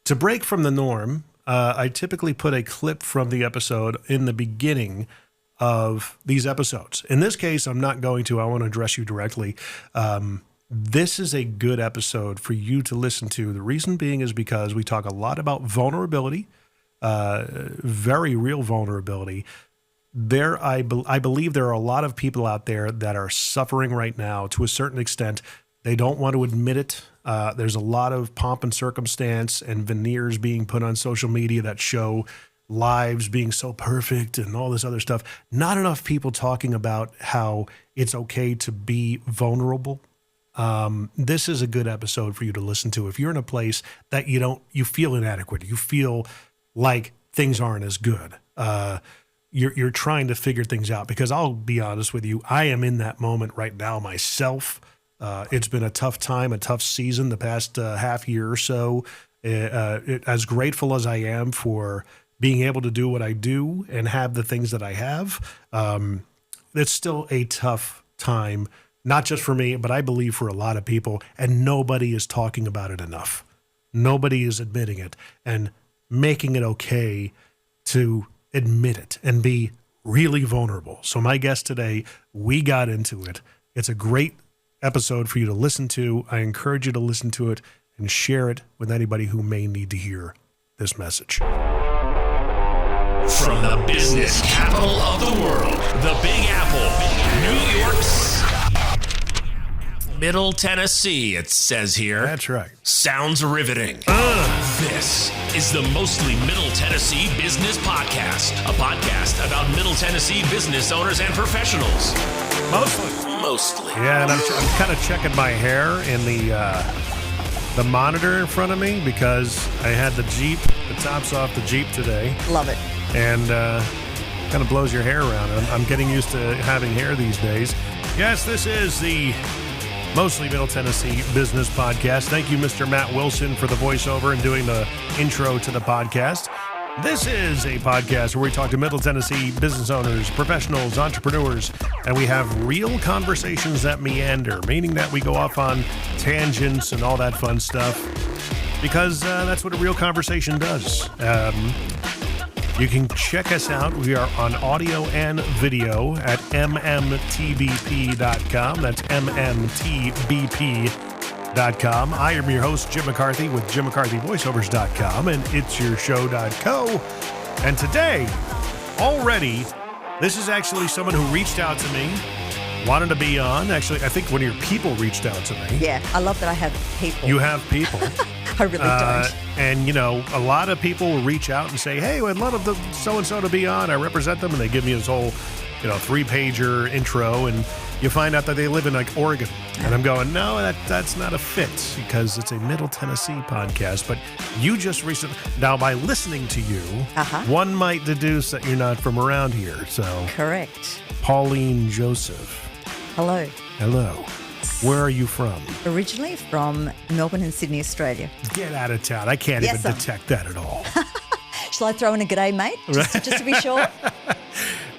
To break from the norm, I typically put a clip from the episode in the beginning of these episodes. In this case, I'm not going to. I want to address you directly. This is a good episode for you to listen to. The reason being is because we talk a lot about vulnerability, very real vulnerability. I believe there are a lot of people out there that are suffering right now to a certain extent. They don't want to admit it. There's a lot of pomp and circumstance and veneers being put on social media that show lives being so perfect and all this other stuff. Not enough people talking about how it's okay to be vulnerable. This is a good episode for you to listen to. If you're in a place that you feel inadequate, you feel like things aren't as good. You're trying to figure things out, because I'll be honest with you, I am in that moment right now myself. It's been a tough time, a tough season the past half year or so. As grateful as I am for being able to do what I do and have the things that I have, it's still a tough time, not just for me, but I believe for a lot of people, and nobody is talking about it enough. Nobody is admitting it and making it okay to admit it and be really vulnerable. So my guest today, we got into it. It's a great episode for you to listen to. I encourage you to listen to it and share it with anybody who may need to hear this message. From the business capital of the world, the Big Apple, New York's Middle Tennessee, it says here. That's right. Sounds riveting. This is the Mostly Middle Tennessee Business Podcast, a podcast about Middle Tennessee business owners and professionals. Mostly. Yeah, and I'm kind of checking my hair in the monitor in front of me, because I had the tops off the Jeep today. Love it. And kind of blows your hair around. I'm getting used to having hair these days. Yes, this is the Mostly Middle Tennessee Business Podcast. Thank you, Mr. Matt Wilson, for the voiceover and doing the intro to the podcast. This is a podcast where we talk to Middle Tennessee business owners, professionals, entrepreneurs, and we have real conversations that meander, meaning that we go off on tangents and all that fun stuff, because that's what a real conversation does. You can check us out. We are on audio and video at MMTBP.com. That's MMTBP.com. I am your host, Jim McCarthy, with JimMcCarthyVoiceovers.com and It'sYourShow.co. And today, already, this is actually someone who reached out to me, wanted to be on. Actually, I think one of your people reached out to me. Yeah, I love that I have people. You have people. I really don't. And, a lot of people will reach out and say, hey, I'd love the so-and-so to be on. I represent them. And they give me this whole, 3-pager intro. And you find out that they live in, Oregon. And I'm going, no, that's not a fit, because it's a Middle Tennessee podcast. But you just recently, now by listening to you, one might deduce that you're not from around here. So correct. Pauline Joseph. Hello. Where are you from? Originally from Melbourne and Sydney, Australia. Get out of town. I can't even detect that at all. Shall I throw in a g'day, mate? Just to be sure?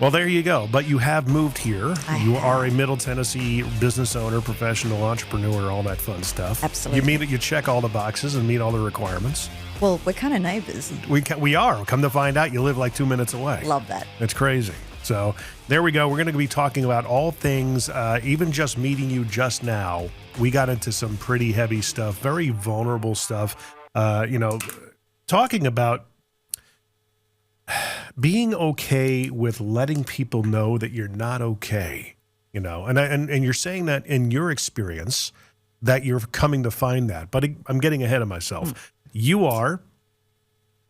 Well, there you go. But you have moved here. You are a Middle Tennessee business owner, professional entrepreneur, all that fun stuff. Absolutely. You check all the boxes and meet all the requirements. Well, we're kind of neighbors. We are. Come to find out, you live like 2 minutes away. Love that. It's crazy. So there we go. We're going to be talking about all things, even just meeting you just now. We got into some pretty heavy stuff, very vulnerable stuff, talking about being okay with letting people know that you're not okay, and you're saying that in your experience that you're coming to find that. But I'm getting ahead of myself. You are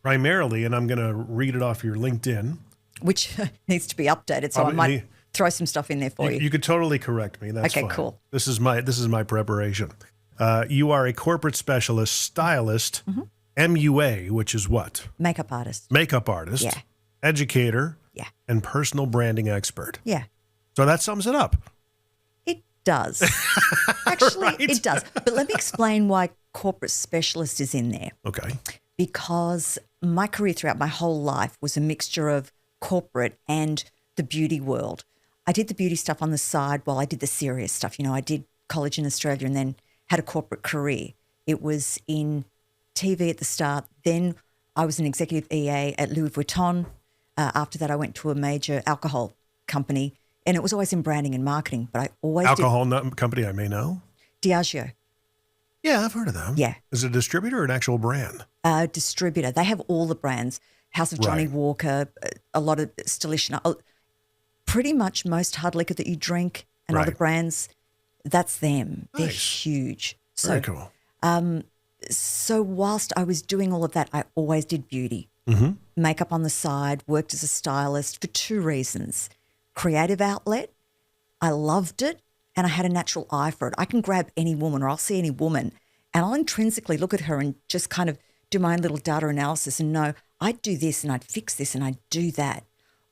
primarily, and I'm going to read it off your LinkedIn, which needs to be updated, so I might throw some stuff in there for you. You could totally correct me. That's okay, fine. Cool. This is my preparation. You are a corporate specialist, stylist, MUA, which is what? Makeup artist. Yeah. Educator. Yeah. And personal branding expert. Yeah. So that sums it up. It does. Actually, Right? It does. But let me explain why corporate specialist is in there. Okay. Because my career throughout my whole life was a mixture of corporate and the beauty world. I did the beauty stuff on the side while I did the serious stuff. I did college in Australia and then had a corporate career. It was in TV at the start. Then I was an executive EA at Louis Vuitton. After that, I went to a major alcohol company, and it was always in branding and marketing. But I always company I may know. Diageo. Yeah, I've heard of them. Yeah. Is it a distributor or an actual brand? Distributor. They have all the brands. House of Johnny Walker, a lot of stylist, pretty much most hard liquor that you drink and other brands, that's them. Nice. They're huge. Very cool. So whilst I was doing all of that, I always did beauty. Makeup on the side, worked as a stylist for 2 reasons. Creative outlet, I loved it, and I had a natural eye for it. I can grab any woman, or I'll see any woman, and I'll intrinsically look at her and just kind of do my own little data analysis and know I'd do this and I'd fix this and I'd do that.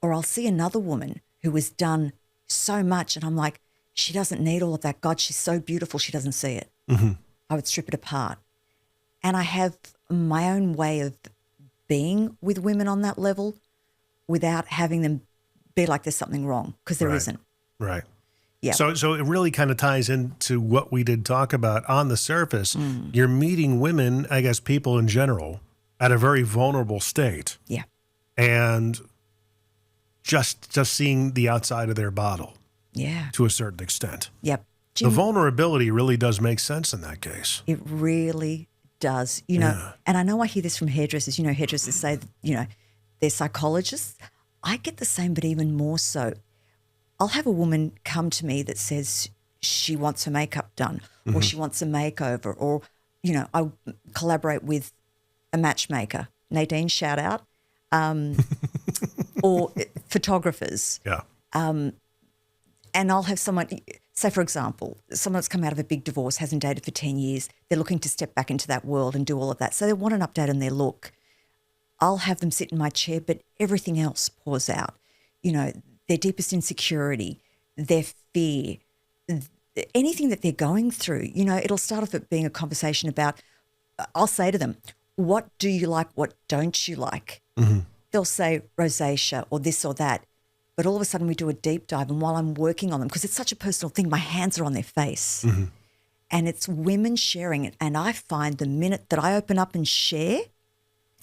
Or I'll see another woman who has done so much and I'm like, she doesn't need all of that. God, she's so beautiful, she doesn't see it. I would strip it apart. And I have my own way of being with women on that level without having them be like there's something wrong, because there isn't. Right. Yeah. So it really kind of ties into what we did talk about on the surface. You're meeting women, I guess people in general, at a very vulnerable state. Yeah. And just seeing the outside of their bottle. Yeah. To a certain extent. Yep. The vulnerability really does make sense in that case. It really does. You know, and I know I hear this from hairdressers. You know, hairdressers say, they're psychologists. I get the same, but even more so. I'll have a woman come to me that says she wants her makeup done or she wants a makeover, or, I collaborate with a matchmaker, Nadine, shout out, or photographers. Yeah. And I'll have someone, say, for example, someone that's come out of a big divorce, hasn't dated for 10 years. They're looking to step back into that world and do all of that. So they want an update on their look. I'll have them sit in my chair, but everything else pours out. Their deepest insecurity, their fear, anything that they're going through. It'll start off at being a conversation about, I'll say to them, what do you like? What don't you like? They'll say rosacea or this or that. But all of a sudden we do a deep dive, and while I'm working on them, because it's such a personal thing, my hands are on their face. And it's women sharing it. And I find the minute that I open up and share,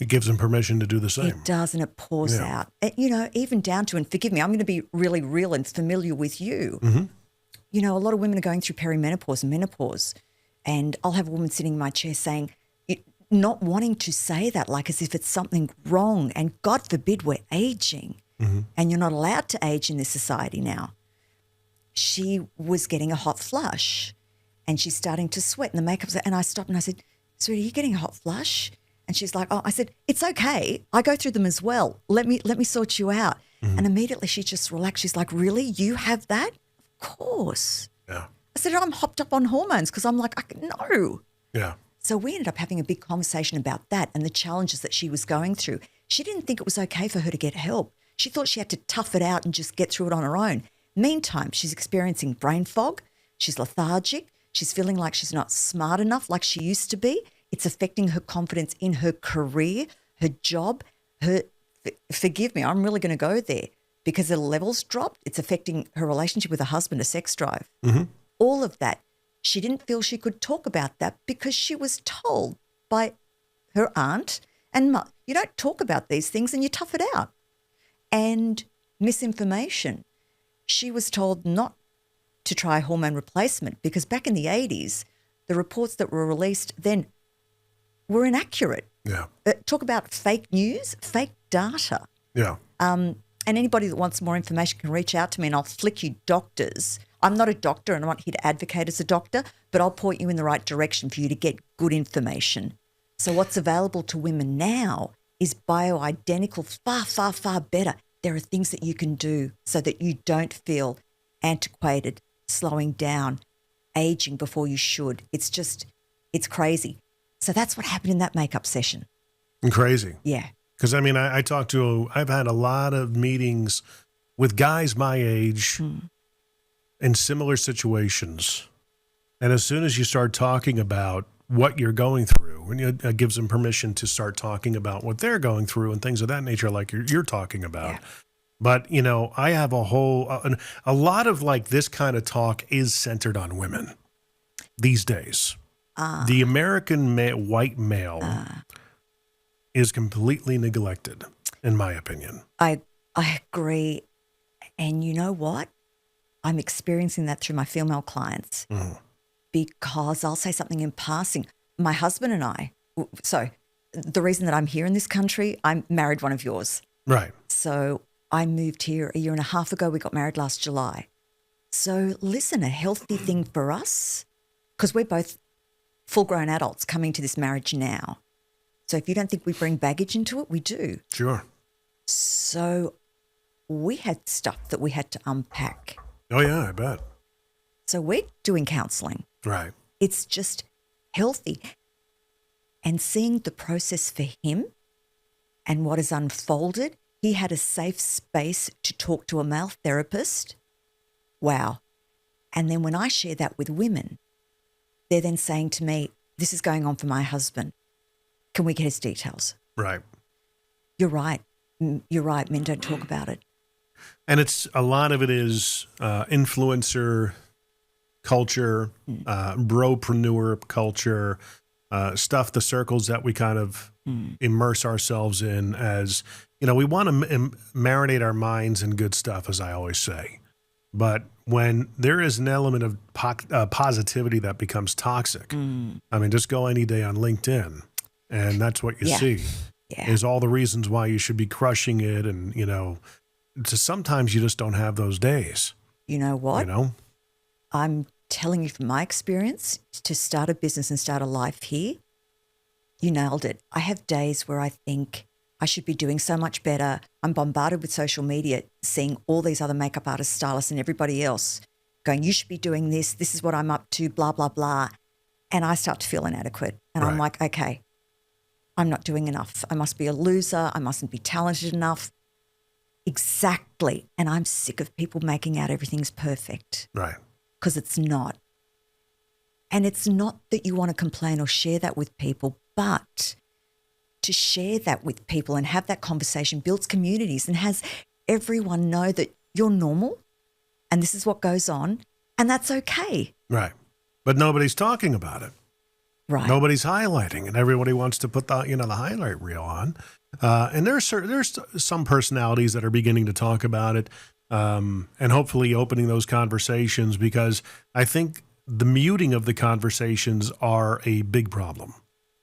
it gives them permission to do the same. it does, and it pours out. Even down to, and forgive me, I'm going to be really real and familiar with you. A lot of women are going through perimenopause and menopause, and I'll have a woman sitting in my chair saying, not wanting to say that, like as if it's something wrong, and God forbid we're aging. And you're not allowed to age in this society now. She was getting a hot flush and she's starting to sweat, and the makeup's, and I stopped and I said, sweetie, are you getting a hot flush? And she's like, I said, it's okay. I go through them as well. Let me sort you out. And immediately she just relaxed. She's like, really? You have that? Of course. Yeah. I said, I'm hopped up on hormones, because I'm like, no. Yeah. So we ended up having a big conversation about that and the challenges that she was going through. She didn't think it was okay for her to get help. She thought she had to tough it out and just get through it on her own. Meantime, she's experiencing brain fog. She's lethargic. She's feeling like she's not smart enough like she used to be. It's affecting her confidence in her career, her job, forgive me, I'm really going to go there, because the levels dropped. It's affecting her relationship with her husband, a sex drive. All of that. She didn't feel she could talk about that because she was told by her aunt and mum, you don't talk about these things and you tough it out. And misinformation. She was told not to try hormone replacement because back in the 80s, the reports that were released then were inaccurate. Yeah. Talk about fake news, fake data. Yeah. And anybody that wants more information can reach out to me and I'll flick you doctors. I'm not a doctor and I'm not here to advocate as a doctor, but I'll point you in the right direction for you to get good information. So what's available to women now is bioidentical, far, far, far better. There are things that you can do so that you don't feel antiquated, slowing down, aging before you should. It's it's crazy. So that's what happened in that makeup session. And crazy. Yeah. Because, I've had a lot of meetings with guys my age in similar situations. And as soon as you start talking about what you're going through, and it gives them permission to start talking about what they're going through and things of that nature, like you're talking about. Yeah. But, I have a lot of like this kind of talk is centered on women these days. The American white male is completely neglected, in my opinion. I agree. And you know what? I'm experiencing that through my female clients because I'll say something in passing. My husband and I, so the reason that I'm here in this country, I married one of yours. Right. So I moved here a year and a half ago. We got married last July. So listen, a healthy thing for us, because we're both full-grown adults coming to this marriage now. So if you don't think we bring baggage into it, we do. Sure. So we had stuff that we had to unpack. Oh, yeah, I bet. So we're doing counseling. Right. It's just healthy. And seeing the process for him and what has unfolded, he had a safe space to talk to a male therapist. Wow. And then when I share that with women, they're then saying to me, this is going on for my husband. Can we get his details? Right. You're right. You're right. Men don't talk about it. And it's a lot of it is influencer culture, bropreneur culture, stuff, the circles that we kind of immerse ourselves in as, we want to marinate our minds in good stuff, as I always say. But when there is an element of positivity that becomes toxic, I mean, just go any day on LinkedIn, and that's what you see, is all the reasons why you should be crushing it. And, sometimes you just don't have those days. You know what? I'm telling you from my experience, to start a business and start a life here, you nailed it. I have days where I think I should be doing so much better. I'm bombarded with social media, seeing all these other makeup artists, stylists, and everybody else going, you should be doing this. This is what I'm up to, blah, blah, blah. And I start to feel inadequate. And I'm like, okay, I'm not doing enough. I must be a loser. I mustn't be talented enough. Exactly. And I'm sick of people making out everything's perfect. Right. Because it's not. And it's not that you want to complain or share that with people, but to share that with people and have that conversation builds communities and has everyone know that you're normal and this is what goes on, and that's okay. Right. But nobody's talking about it. Right. Nobody's highlighting, and everybody wants to put the highlight reel on. And there's some personalities that are beginning to talk about it, and hopefully opening those conversations, because I think the muting of the conversations are a big problem.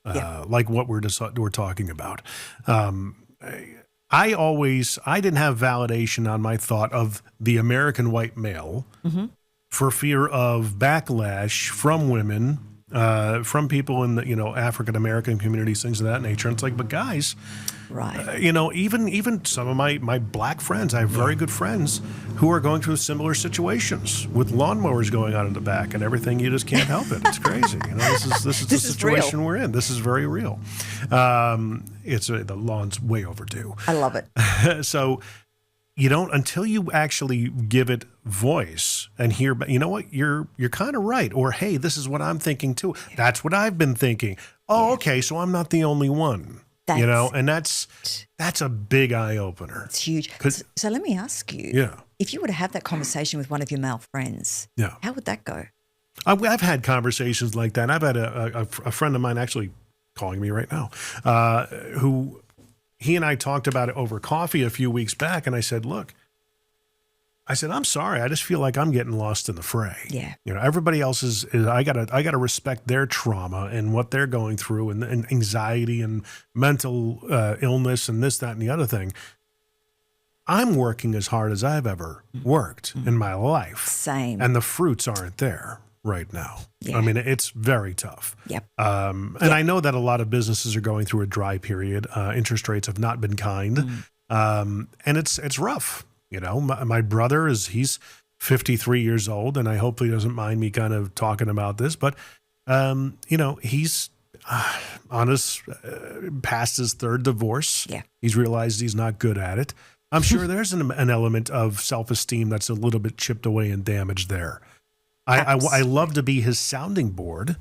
Like what we're talking about. I didn't have validation on my thought of the American white male for fear of backlash from women, from people in the, African American communities, things of that nature. And it's like, but guys, right. Even some of my black friends, I have very good friends who are going through similar situations with lawnmowers going on in the back and everything. You just can't help it. It's crazy. This is the situation we're in. This is very real. The lawn's way overdue. I love it. So until you actually give it voice and hear, what, you're kind of right. Or, hey, this is what I'm thinking too. That's what I've been thinking. Oh, okay. So I'm not the only one. And that's a big eye opener. It's huge. So let me ask you, if you were to have that conversation with one of your male friends, how would that go? I've had conversations like that. I've had a friend of mine actually calling me right now, who he and I talked about it over coffee a few weeks back. And I said, look, I'm sorry. I just feel like I'm getting lost in the fray. Yeah. Everybody else is I gotta respect their trauma and what they're going through and anxiety and mental illness and this, that, and the other thing. I'm working as hard as I've ever worked in my life. Same. And the fruits aren't there right now. Yeah. I mean, it's very tough. Yep. And I know that a lot of businesses are going through a dry period. Interest rates have not been kind. And it's rough. My brother he's 53 years old, and I hope he doesn't mind me kind of talking about this, but, he's past his third divorce. Yeah. He's realized he's not good at it. I'm sure there's an element of self-esteem that's a little bit chipped away and damaged there. I love to be his sounding board,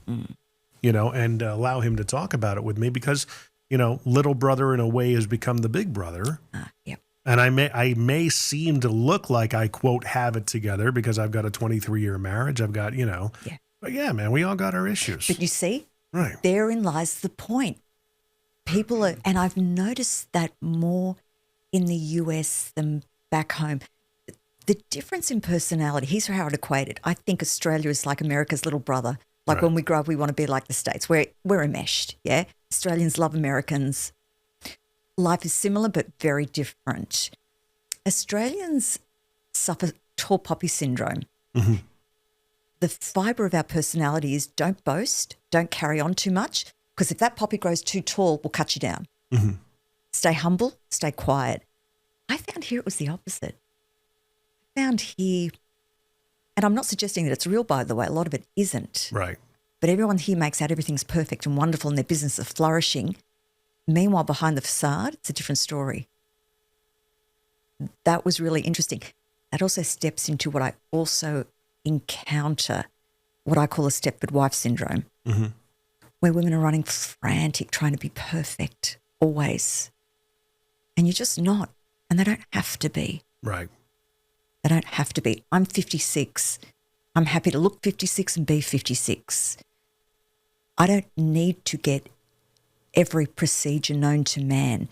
and allow him to talk about it with me because, little brother in a way has become the big brother. Yep. And I may seem to look like I, quote, have it together because I've got a 23-year marriage. I've got, But yeah, man, we all got our issues. But you see, Right. therein lies the point. People are, and I've noticed that more in the US than back home. The difference in personality, here's how I'd equate it. I think Australia is like America's little brother. Like Right. when we grow up, we want to be like the States. We're enmeshed, yeah? Australians love Americans. Life is similar but very different. Australians suffer tall poppy syndrome. Mm-hmm. The fibre of our personality is don't boast, don't carry on too much, because if that poppy grows too tall, we'll cut you down. Mm-hmm. Stay humble, stay quiet. I found here it was the opposite. I found here, and I'm not suggesting that it's real, by the way, a lot of it isn't. Right. But everyone here makes out everything's perfect and wonderful and their business is flourishing. Meanwhile, behind the facade, it's a different story. That was really interesting. That also steps into what I also encounter, what I call a Stepford wife syndrome, Mm-hmm. where women are running frantic, trying to be perfect, always. And you're just not. And they don't have to be. Right. They don't have to be. I'm 56. I'm happy to look 56 and be 56. I don't need to get every procedure known to man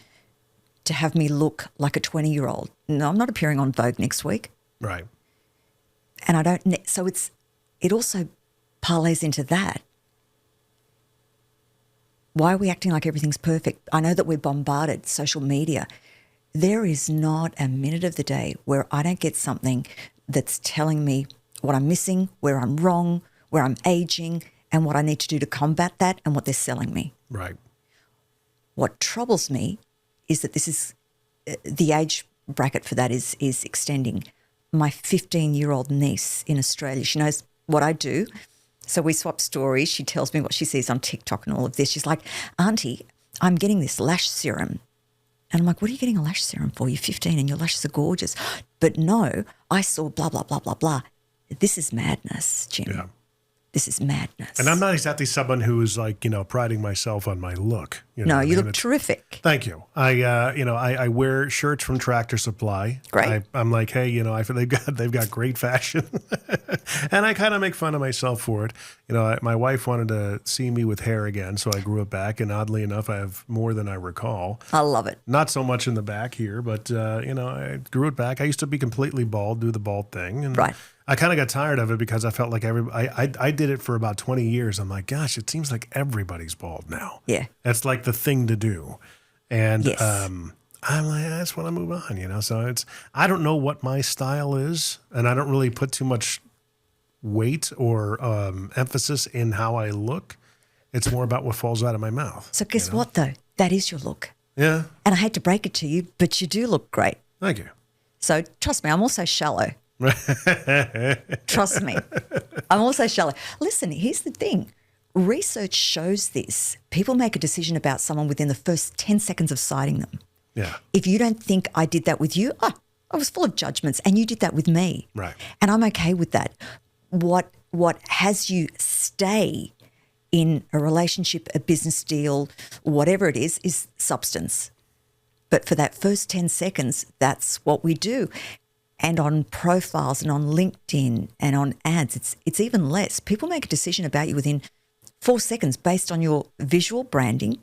to have me look like a 20-year-old. No, I'm not appearing on Vogue next week. Right. And I don't, so it also parlays into that. Why are we acting like everything's perfect? I know that we're bombarded, social media. There is not a minute of the day where I don't get something that's telling me what I'm missing, where I'm wrong, where I'm aging, and what I need to do to combat that and what they're selling me. Right. What troubles me is that this is, the age bracket for that is extending. My 15-year-old niece in Australia, she knows what I do. So we swap stories. She tells me what she sees on TikTok and all of this. She's like, Auntie, I'm getting this lash serum. And I'm like, what are you getting a lash serum for? You're 15 and your lashes are gorgeous. But no, I saw blah, blah, blah, blah, blah. This is madness, Jim. Yeah. This is madness. And I'm not exactly someone who is like, priding myself on my look. No, you look terrific. Thank you. I wear shirts from Tractor Supply. Great. I'm like, hey, I feel they've got great fashion, and I kind of make fun of myself for it. My wife wanted to see me with hair again, so I grew it back, and oddly enough, I have more than I recall. I love it. Not so much in the back here, but I grew it back. I used to be completely bald, do the bald thing, and Right. I kind of got tired of it because I felt like I did it for about 20 years. I'm like, gosh, it seems like everybody's bald now. Yeah. That's like the thing to do. And Yes. I'm like, I just want to move on, So I don't know what my style is, and I don't really put too much weight or emphasis in how I look. It's more about what falls out of my mouth. So guess what, though? That is your look. Yeah. And I hate to break it to you, but you do look great. Thank you. So trust me, I'm also shallow. Trust me. I'm also shallow. Listen, here's the thing. Research shows this. People make a decision about someone within the first 10 seconds of sighting them. Yeah. If you don't think I did that with you, I was full of judgments and you did that with me. Right. And I'm okay with that. What has you stay in a relationship, a business deal, whatever it is substance. But for that first 10 seconds, that's what we do. And on profiles and on LinkedIn and on ads, it's even less. People make a decision about you within 4 seconds based on your visual branding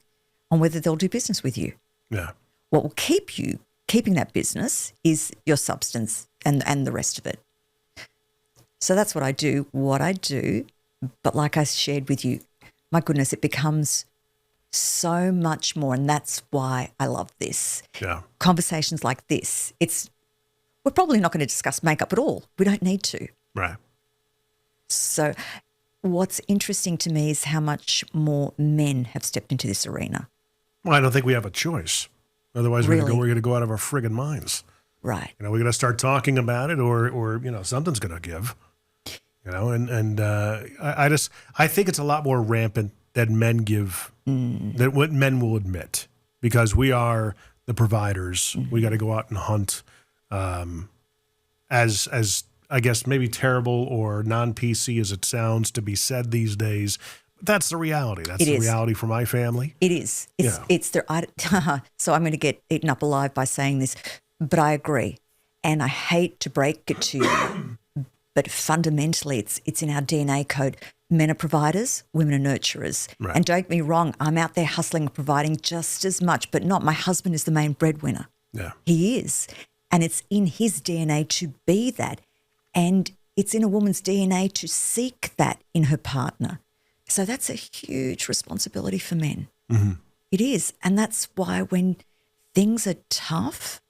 on whether they'll do business with you. Yeah. What will keep you keeping that business is your substance and the rest of it. So that's what I do. But like I shared with you, my goodness, it becomes so much more. And that's why I love this. Yeah. Conversations like this, we're probably not going to discuss makeup at all. We don't need to. Right. So what's interesting to me is how much more men have stepped into this arena. Well, I don't think we have a choice. Otherwise, Really? we're going to go out of our friggin' minds. Right. We're going to start talking about it, or something's going to give. I think it's a lot more rampant than men give, than what men will admit, because we are the providers. We got to go out and hunt. As I guess maybe terrible or non-PC as it sounds to be said these days, but that's the reality. That's the reality for my family. It is. So I'm going to get eaten up alive by saying this, but I agree. And I hate to break it to you, but fundamentally it's in our DNA code. Men are providers, women are nurturers. Right. And don't get me wrong, I'm out there hustling and providing just as much, but not. My husband is the main breadwinner. Yeah. He is. And it's in his DNA to be that. And it's in a woman's DNA to seek that in her partner. So that's a huge responsibility for men. Mm-hmm. It is. And that's why when things are tough,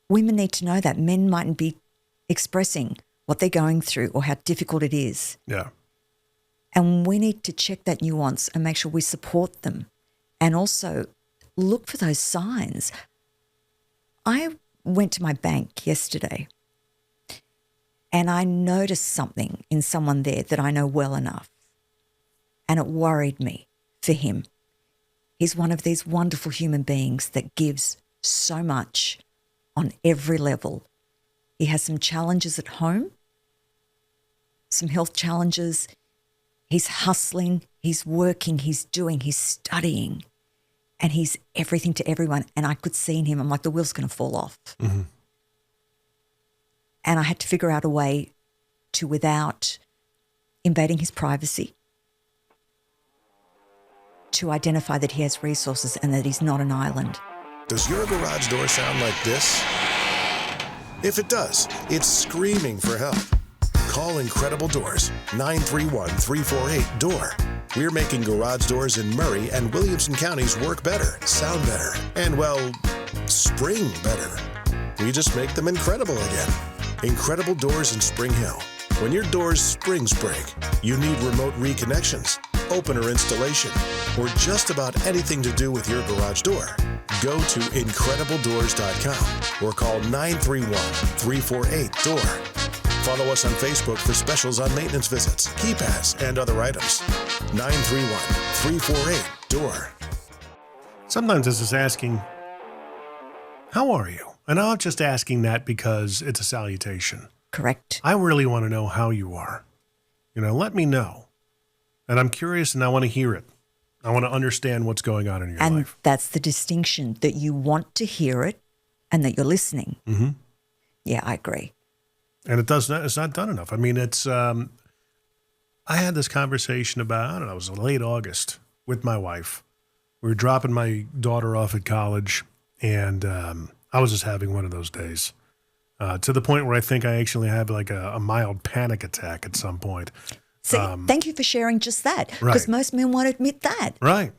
women need to know that men mightn't be expressing what they're going through or how difficult it is. Yeah. And we need to check that nuance and make sure we support them and also look for those signs. I went to my bank yesterday and I noticed something in someone there that I know well enough, and it worried me for him. He's one of these wonderful human beings that gives so much on every level. He has some challenges at home, some health challenges. He's hustling, he's working, he's doing, he's studying, and he's everything to everyone. And I could see in him, I'm like, the wheel's going to fall off. Mm-hmm. And I had to figure out a way to, without invading his privacy, to identify that he has resources and that he's not an island. Does your garage door sound like this? If it does, it's screaming for help. Call Incredible Doors, 931-348-DOOR. We're making garage doors in Murray and Williamson counties work better, sound better, and, well, spring better. We just make them incredible again. Incredible Doors in Spring Hill. When your doors springs break, you need remote reconnections, opener installation, or just about anything to do with your garage door. Go to IncredibleDoors.com or call 931-348-DOOR. Follow us on Facebook for specials on maintenance visits, keypads, and other items. 931-348-DOOR. Sometimes it's just asking, how are you? And I'm not just asking that because it's a salutation. Correct. I really want to know how you are. Let me know. And I'm curious and I want to hear it. I want to understand what's going on in your life. And that's the distinction, that you want to hear it and that you're listening. Mm-hmm. Yeah, I agree. And it's not done enough. I mean, I had this conversation about, it was late August with my wife. We were dropping my daughter off at college, and I was just having one of those days to the point where I think I actually had like a mild panic attack at some point. So thank you for sharing just that, Right. because most men won't admit that. Right.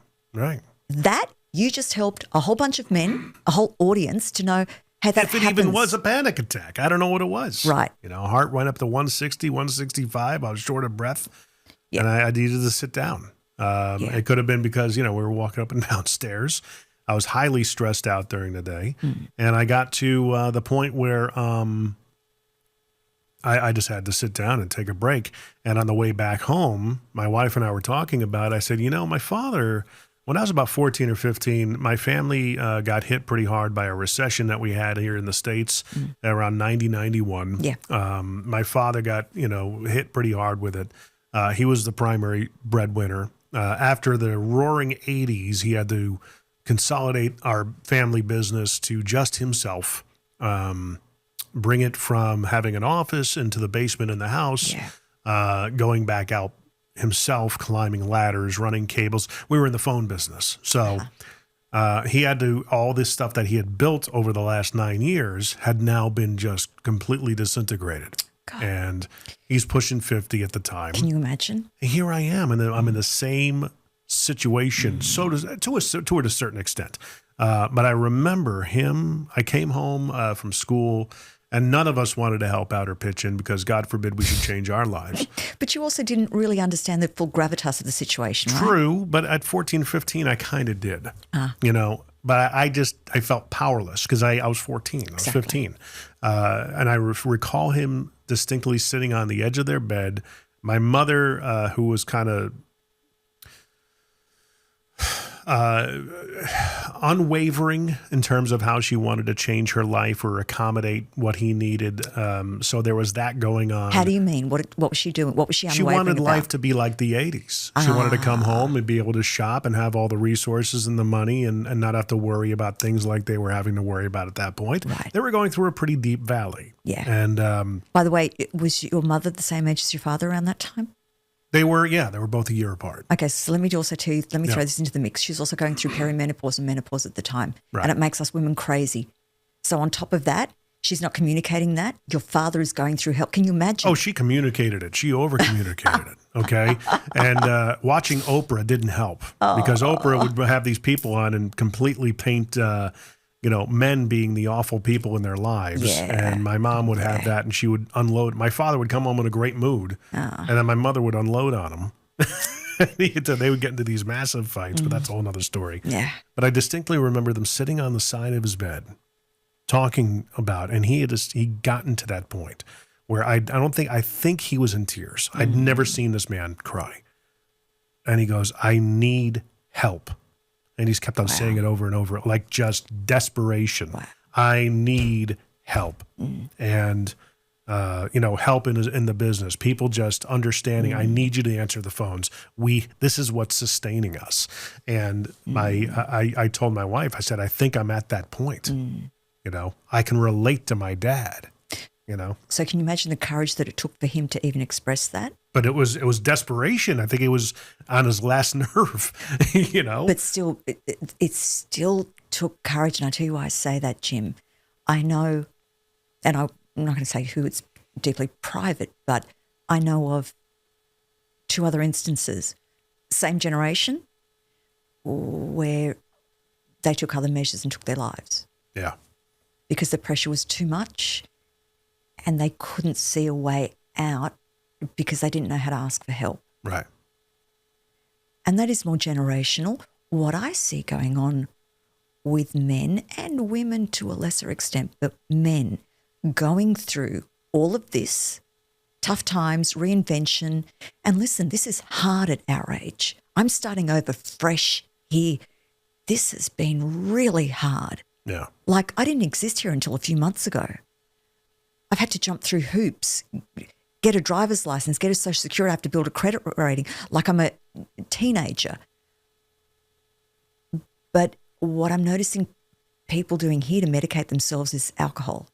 That, you just helped a whole bunch of men, a whole audience to know how that If it happens. even was a panic attack, I don't know what it was. Right. Heart went up to 160, 165. I was short of breath, Yeah. and I needed to sit down. It could have been because, we were walking up and down stairs. I was highly stressed out during the day, and I got to the point where I just had to sit down and take a break. And on the way back home, my wife and I were talking about it. I said, my father, when I was about 14 or 15, my family got hit pretty hard by a recession that we had here in the States around 90, 91. Yeah. My father got, hit pretty hard with it. He was the primary breadwinner. After the roaring 80s, he had to consolidate our family business to just himself, bring it from having an office into the basement in the house, going back out himself, climbing ladders, running cables. We were in the phone business. So he had to, all this stuff that he had built over the last 9 years had now been just completely disintegrated. God. And he's pushing 50 at the time. Can you imagine? Here I am, and I'm in the same situation, to a certain extent. But I remember him. I came home from school, and none of us wanted to help out or pitch in because, God forbid, we should change our lives. But you also didn't really understand the full gravitas of the situation, right? True, but at 14, 15, I kind of did. But I felt powerless because I was 14, I was 15. And I recall him distinctly sitting on the edge of their bed. My mother, who was kind of unwavering in terms of how she wanted to change her life or accommodate what he needed. So there was that going on. How do you mean? What was she doing? What was she She unwavering wanted about? life to be like the 80s. She wanted to come home and be able to shop and have all the resources and the money and not have to worry about things like they were having to worry about at that point. Right. They were going through a pretty deep valley. Yeah. And By the way, was your mother the same age as your father around that time? They were both a year apart. Okay, so let me also tell you, throw this into the mix. She's also going through perimenopause and menopause at the time. Right. And it makes us women crazy. So on top of that, she's not communicating that. Your father is going through help. Can you imagine? Oh, she communicated it. She over-communicated it, okay? And watching Oprah didn't help because Oprah would have these people on and completely paint, men being the awful people in their lives. Yeah. And my mom would have that, and she would unload. My father would come home in a great mood, and then my mother would unload on him. They would get into these massive fights, but that's a whole other story. Yeah. But I distinctly remember them sitting on the side of his bed talking about, and he gotten to that point where I think he was in tears. I'd never seen this man cry. And he goes, I need help. And he's kept on saying it over and over, like just desperation. Wow. I need help. And, help in the business. People just understanding, I need you to answer the phones. This is what's sustaining us. And I told my wife, I said, I think I'm at that point. I can relate to my dad, So can you imagine the courage that it took for him to even express that? But it was desperation. I think he was on his last nerve, But still, it still took courage. And I tell you why I say that, Jim. I know, and I'm not going to say who, it's deeply private, but I know of 2 other instances, same generation, where they took other measures and took their lives. Yeah. Because the pressure was too much and they couldn't see a way out because they didn't know how to ask for help. Right. And that is more generational. What I see going on with men and women to a lesser extent, but men going through all of this, tough times, reinvention. And listen, this is hard at our age. I'm starting over fresh here. This has been really hard. Yeah. Like, I didn't exist here until a few months ago. I've had to jump through hoops, get a driver's license, get a social security, I have to build a credit rating like I'm a teenager. But what I'm noticing people doing here to medicate themselves is alcohol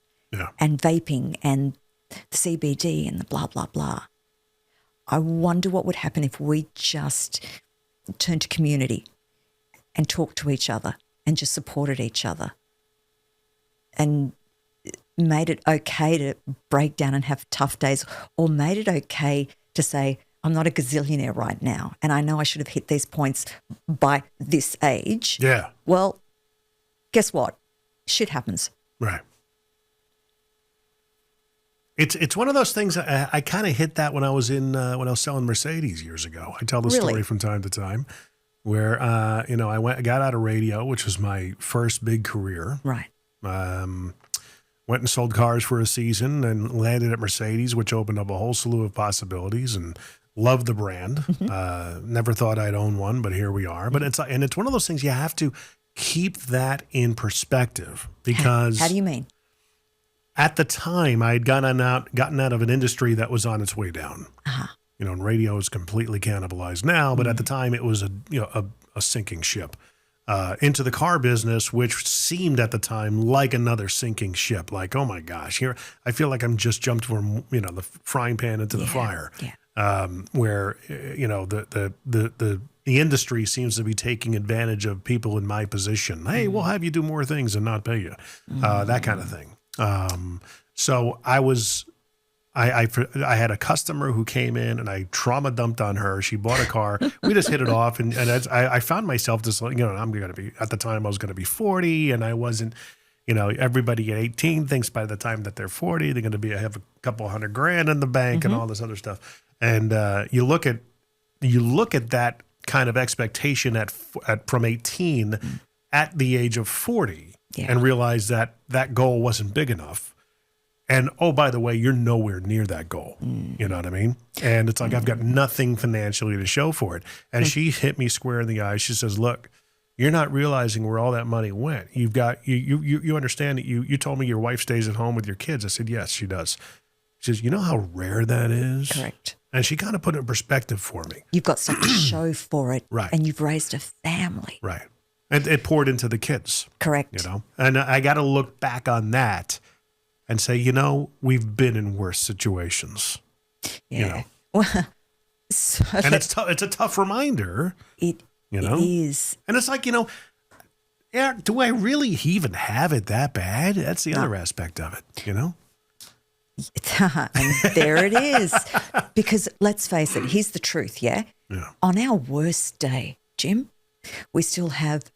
and vaping and the CBD and the blah, blah, blah. I wonder what would happen if we just turned to community and talked to each other and just supported each other and made it okay to break down and have tough days, or made it okay to say, I'm not a gazillionaire right now and I know I should have hit these points by this age. Yeah. Well, guess what? Shit happens. Right. It's one of those things. I kind of hit that when I was when I was selling Mercedes years ago. I tell the story from time to time, where I got out of radio, which was my first big career. Right. Went and sold cars for a season and landed at Mercedes, which opened up a whole slew of possibilities, and loved the brand. Never thought I'd own one, but here we are. But it's one of those things you have to keep that in perspective, because How do you mean? At the time, I had gotten out of an industry that was on its way down. And radio is completely cannibalized now, but at the time it was a sinking ship. Into the car business, which seemed at the time like another sinking ship. Like, oh my gosh, here I feel like I'm just jumped from the frying pan into the fire. Yeah. Where the industry seems to be taking advantage of people in my position. Hey, we'll have you do more things and not pay you, that kind of thing. So I had a customer who came in and I trauma dumped on her. She bought a car. We just hit it off. And I found myself just like, I'm going to be, at the time I was going to be 40 and I wasn't, everybody at 18 thinks by the time that they're 40, they're going to have a couple $100,000 in the bank and all this other stuff. And you look at that kind of expectation from 18 at the age of 40 and realize that that goal wasn't big enough. And, oh, by the way, you're nowhere near that goal. You know what I mean? And it's like I've got nothing financially to show for it. And she hit me square in the eye. She says, look, you're not realizing where all that money went. You've got you understand that you told me your wife stays at home with your kids. I said, yes, she does. She says, you know how rare that is? Correct. And she kind of put it in perspective for me. You've got something to show for it. Right. And you've raised a family. Right. And it poured into the kids. Correct. And I got to look back on that and say, we've been in worse situations. Yeah. Well, So And it's tough. It's a tough reminder. it You know? is. And it's like, yeah, do I really even have it that bad? That's the other aspect of it, And there it is. Because let's face it, here's the truth, yeah? Yeah. On our worst day, Jim, we still have,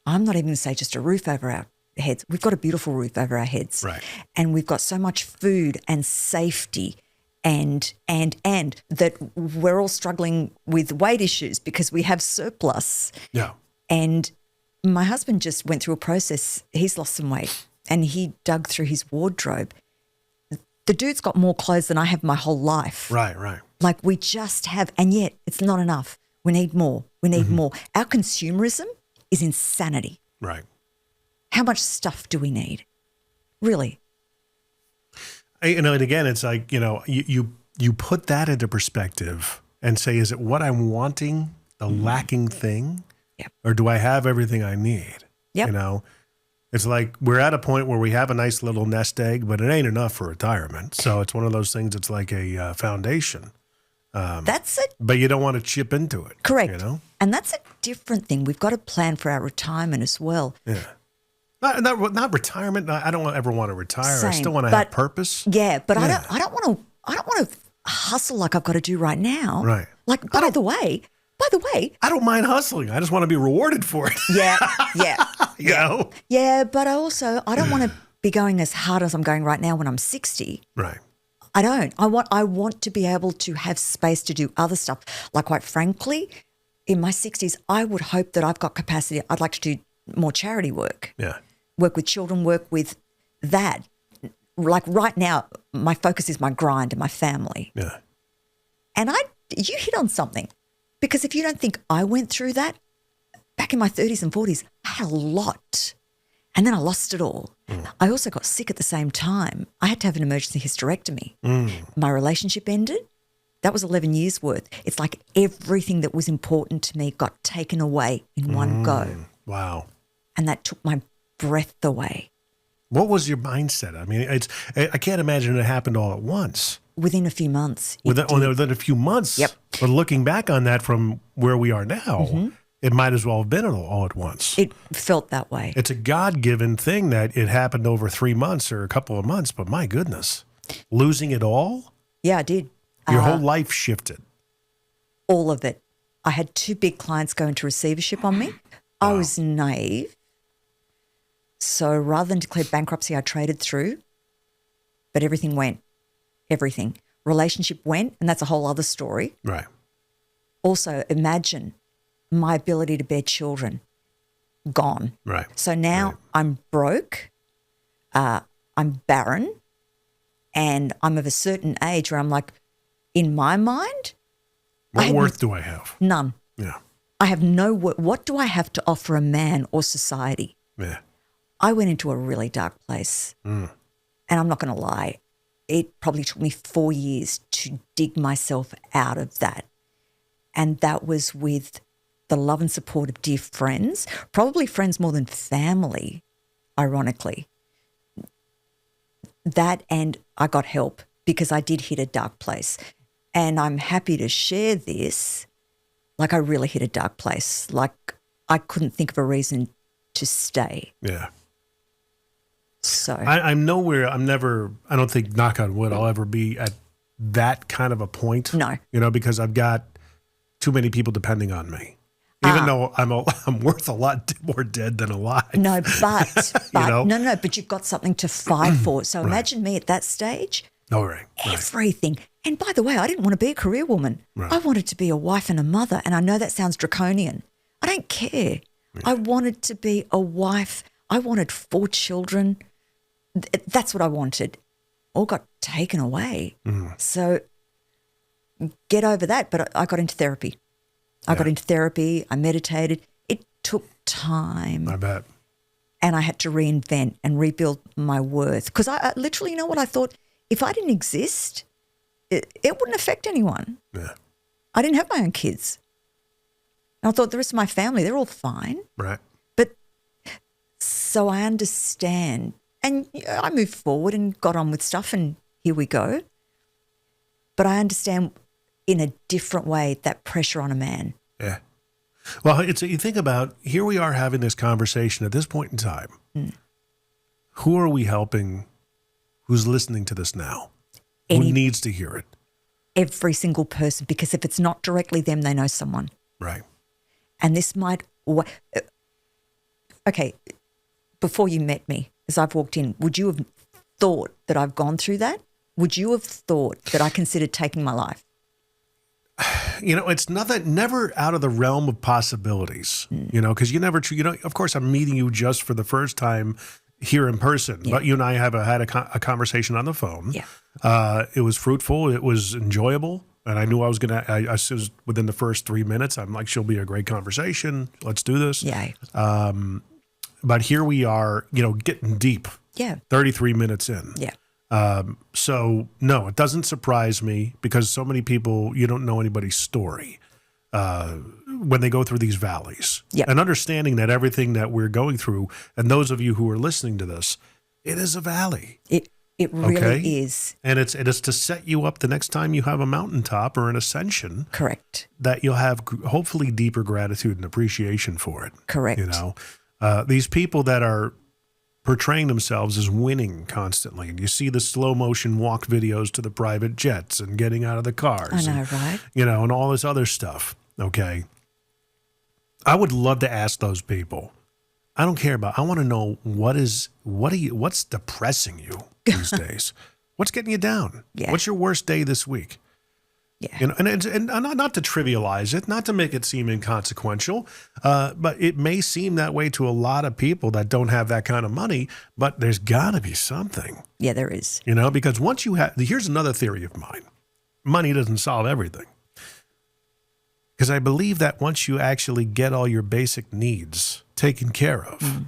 I'm not even going to say just a roof over our heads. We've got a beautiful roof over our heads. Right. And we've got so much food and safety and that we're all struggling with weight issues because we have surplus. Yeah. And my husband just went through a process. He's lost some weight and he dug through his wardrobe. The dude's got more clothes than I have my whole life. Right. Like we just have, and yet it's not enough. We need more. We need more. Our consumerism is insanity. Right. How much stuff do we need? Really? And again, it's like, you put that into perspective and say, is it what I'm wanting, the lacking thing? Yep. Or do I have everything I need? Yep. It's like we're at a point where we have a nice little nest egg, but it ain't enough for retirement. So it's one of those things. It's like a foundation, That's it. but you don't want to chip into it. Correct. And that's a different thing. We've got to plan for our retirement as well. Yeah. Not retirement. I don't ever want to retire. I Same, still want to but- have purpose. Yeah, but Yeah. I don't want to hustle like I've got to do right now. Right. Like by the way, I don't mind hustling. I just want to be rewarded for it. yeah. You know? Yeah, but I don't want to be going as hard as I'm going right now when I'm 60. Right. I don't. I want to be able to have space to do other stuff. Like quite frankly, in my 60s, I would hope that I've got capacity. I'd like to do more charity work. Yeah. Work with children, work with that. Like right now, my focus is my grind and my family. Yeah. And you hit on something. Because if you don't think I went through that, back in my 30s and 40s, I had a lot. And then I lost it all. I also got sick at the same time. I had to have an emergency hysterectomy. My relationship ended. That was 11 years worth. It's like everything that was important to me got taken away in one go. Wow. And that took my breath away. What was your mindset? I mean, I can't imagine it happened all at once. Within a few months. Within a few months. Yep. But looking back on that from where we are now, it might as well have been all at once. It felt that way. It's a God-given thing that it happened over 3 months or a couple of months, but my goodness, losing it all, Yeah, I did. your whole life shifted. All of it. I had 2 big clients go into receivership on me. I was naive. So rather than declare bankruptcy, I traded through, but everything went. Everything. Relationship went, and that's a whole other story. Right. Also, imagine my ability to bear children gone. Right. So now I'm broke, I'm barren, and I'm of a certain age where I'm like, in my mind, What worth do I have? none. Yeah. I have no worth. What do I have to offer a man or society? Yeah. I went into a really dark place. And I'm not going to lie, it probably took me 4 years to dig myself out of that. And that was with the love and support of dear friends, probably friends more than family, ironically. That, and I got help because I did hit a dark place. And I'm happy to share this. Like I really hit a dark place. Like I couldn't think of a reason to stay. Yeah. So I'm nowhere, I don't think, knock on wood, I'll ever be at that kind of a point. No. Because I've got too many people depending on me. Even though I'm worth a lot more dead than alive. no, but know? no, but you've got something to fight for. So imagine me at that stage, Oh, right. everything. And by the way, I didn't want to be a career woman. Right. I wanted to be a wife and a mother. And I know that sounds draconian. I don't care. I wanted to be a wife. I wanted 4 children. That's what I wanted. All got taken away. So get over that. But I got into therapy. I meditated. It took time. I bet. And I had to reinvent and rebuild my worth. Because I literally, you know what I thought? If I didn't exist, it wouldn't affect anyone. Yeah. I didn't have my own kids. And I thought the rest of my family, they're all fine. Right. But so I understand. And I moved forward and got on with stuff and here we go. But I understand in a different way that pressure on a man. Yeah. Well, you think about, here we are having this conversation at this point in time. Who are we helping? Who's listening to this now? Who needs to hear it? Every single person, because if it's not directly them, they know someone. Right. And this might, okay, before you met me, as I've walked in, would you have thought that I've gone through that? Would you have thought that I considered taking my life? It's never out of the realm of possibilities, because of course I'm meeting you just for the first time here in person, but you and I have had a conversation on the phone. Yeah. It was fruitful. It was enjoyable. And I knew I was within the first 3 minutes, I'm like, she'll be a great conversation. Let's do this. Yeah. But here we are, getting deep. Yeah. 33 minutes in. Yeah. So no, it doesn't surprise me, because so many people, you don't know anybody's story when they go through these valleys. Yeah. And understanding that everything that we're going through, and those of you who are listening to this, it is a valley. It really is. And it's to set you up the next time you have a mountaintop or an ascension. Correct. That you'll have hopefully deeper gratitude and appreciation for it. Correct. These people that are portraying themselves as winning constantly, and you see the slow motion walk videos to the private jets and getting out of the cars. I know, right? And all this other stuff. Okay. I would love to ask those people. I don't care I want to know what's depressing you these days? What's getting you down? Yeah. What's your worst day this week? Yeah. And not to trivialize it, not to make it seem inconsequential, but it may seem that way to a lot of people that don't have that kind of money, but there's got to be something. Yeah, there is. Because once you here's another theory of mine. Money doesn't solve everything. Because I believe that once you actually get all your basic needs taken care of,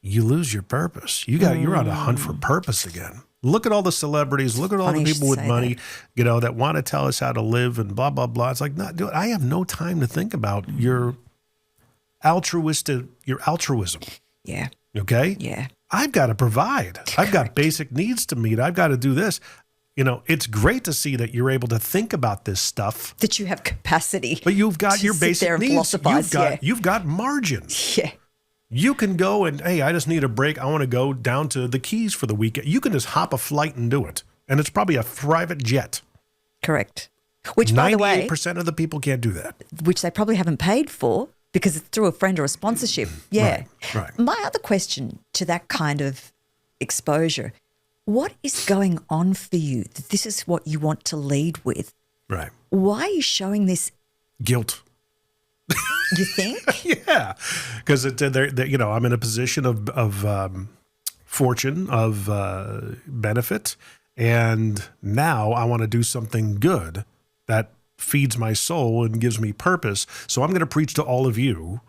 you lose your purpose. You're on a hunt for purpose again. Look at all the celebrities. Look at all the people with money, that want to tell us how to live and blah, blah, blah. It's like, no, dude, I have no time to think about your altruism. Yeah. Okay? Yeah. I've got to provide. I've got basic needs to meet. I've got to do this. It's great to see that you're able to think about this stuff. That you have capacity. But you've got your basic needs. You've got margins. Yeah. You can go and, hey, I just need a break. I want to go down to the Keys for the weekend. You can just hop a flight and do it. And it's probably a private jet. Correct. Which, by the way, 98% of the people can't do that. Which they probably haven't paid for because it's through a friend or a sponsorship. Yeah. Right. My other question to that kind of exposure, what is going on for you that this is what you want to lead with? Right. Why are you showing this? Guilt. You think? Yeah. Because, I'm in a position of fortune, of benefit, and now I want to do something good that feeds my soul and gives me purpose. So I'm going to preach to all of you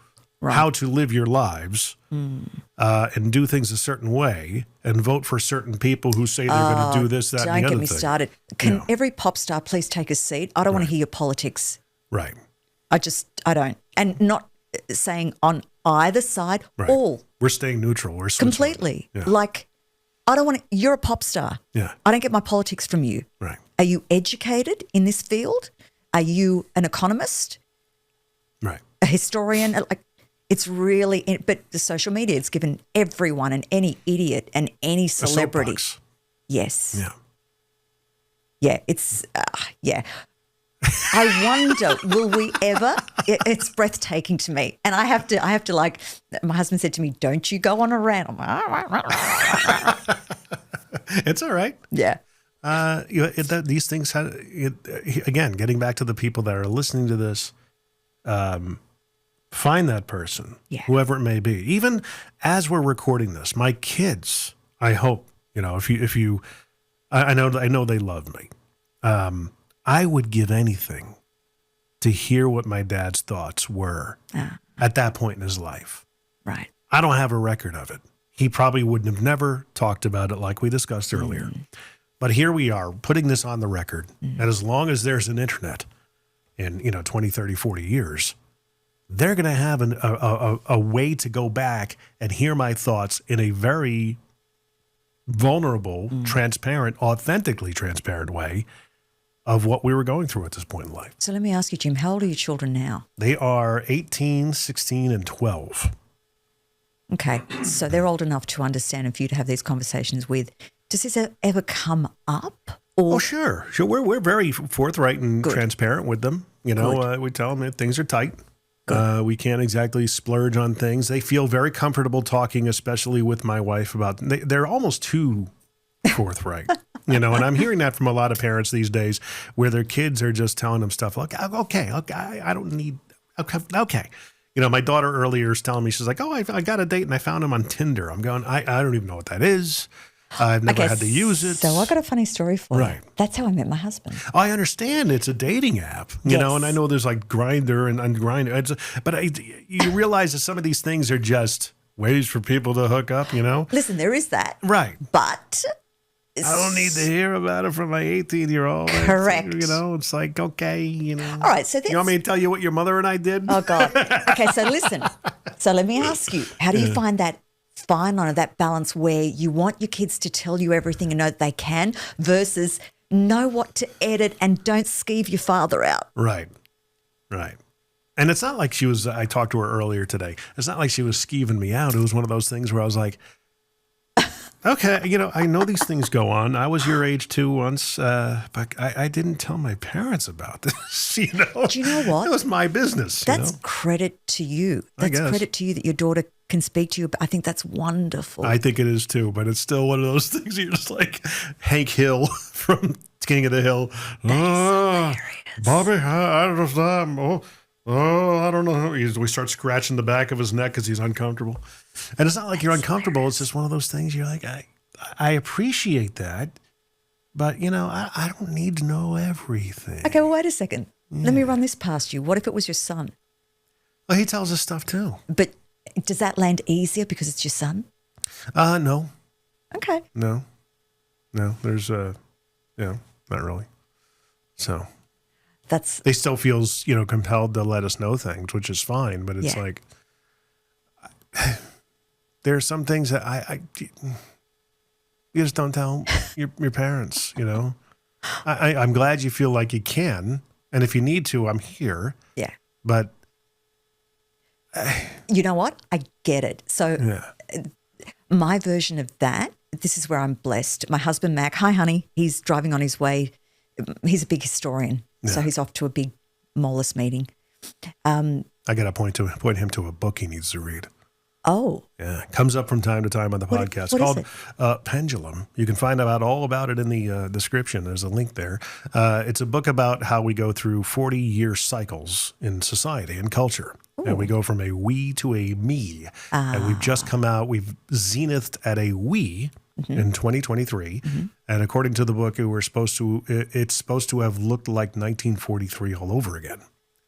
how to live your lives and do things a certain way and vote for certain people who say they're going to do this, that, and the other thing. Don't get me started. Can every pop star please take a seat? I don't want to hear your politics. Right. I don't. And not saying on either side, all. We're staying neutral. We're completely. Yeah. Like, I don't want to, you're a pop star. Yeah. I don't get my politics from you. Right. Are you educated in this field? Are you an economist? Right. A historian? Like, it's really, but the social media, it's given everyone and any idiot and any celebrity. Yes. Yeah. Yeah. It's, yeah. I wonder, will we ever? It's breathtaking to me, and I have to like. My husband said to me, "Don't you go on a rant." I'm like, it's all right. Yeah. These things again. Getting back to the people that are listening to this, find that person, whoever it may be. Even as we're recording this, my kids. I hope if you, I know they love me. I would give anything to hear what my dad's thoughts were at that point in his life. Right. I don't have a record of it. He probably wouldn't have never talked about it like we discussed earlier. But here we are putting this on the record. And as long as there's an internet in 20, 30, 40 years, they're going to have a way to go back and hear my thoughts in a very vulnerable, transparent, authentically transparent way. of what we were going through at this point in life. So let me ask you, Jim, how old are your children now? They are 18, 16, and 12. Okay, so they're old enough to understand and for you to have these conversations with. Does this ever come up? Or Oh, sure. We're very forthright and transparent with them. You know, we tell them that things are tight. We can't exactly splurge on things. They feel very comfortable talking, especially with my wife, about they're almost too forthright. You know, and I'm hearing that from a lot of parents these days where their kids are just telling them stuff like, okay, I don't need, okay. You know, my daughter earlier is telling me, she's like, oh, I got a date and I found him on Tinder. I'm going, I don't even know what that is. I've never had to use it. So I got a funny story for Right. you. That's how I met my husband. I understand it's a dating app, you know, and I know there's like Grindr and Grindr, but you realize that some of these things are just ways for people to hook up, you know? Listen, there is that. Right. But I don't need to hear about it from my 18-year-old. Correct. You know, it's like, okay, you know. All right, so you want me to tell you what your mother and I did? Oh, God. Okay, so listen. So let me ask you, how do you find that fine line of that balance where you want your kids to tell you everything and know that they can versus know what to edit and don't skeeve your father out? Right. And it's not like she was, I talked to her earlier today. It's not like she was skeeving me out. It was one of those things where I was like, okay, you know, I know these things go on. I was your age too once, but I didn't tell my parents about this, you know. Do you know what? It was my business. That's you know? credit to you. I That's guess. credit to you that your daughter can speak to you. But I think that's wonderful. I think it is too, but it's still one of those things you're just like Hank Hill from King of the Hill. Bobby, I understand. I don't know. We start scratching the back of his neck because he's uncomfortable. And it's not like you're uncomfortable. It's just one of those things you're like, I appreciate that, but, you know, I don't need to know everything. Okay, well, wait a second. Let me run this past you. What if it was your son? Well, he tells us stuff too. But does that land easier because it's your son? No. Okay. No. There's not really. So they still feels, you know, compelled to let us know things, which is fine. But it's like, there are some things that you just don't tell your parents, you know. I'm glad you feel like you can. And if you need to, I'm here. Yeah. But you know what? I get it. So my version of that, this is where I'm blessed. My husband, Mac, hi, honey. He's driving on his way. He's a big historian. So he's off to a big Mollis meeting. I got to point him to a book he needs to read. Oh. Yeah. Comes up from time to time on the podcast. What called is it? Pendulum. You can find out all about it in the description. There's a link there. It's a book about how we go through 40-year cycles in society and culture. Ooh. And we go from a we to a me. And we've just come out, we've zenithed at a we in 2023. And according to the book, it's supposed to have looked like 1943 all over again.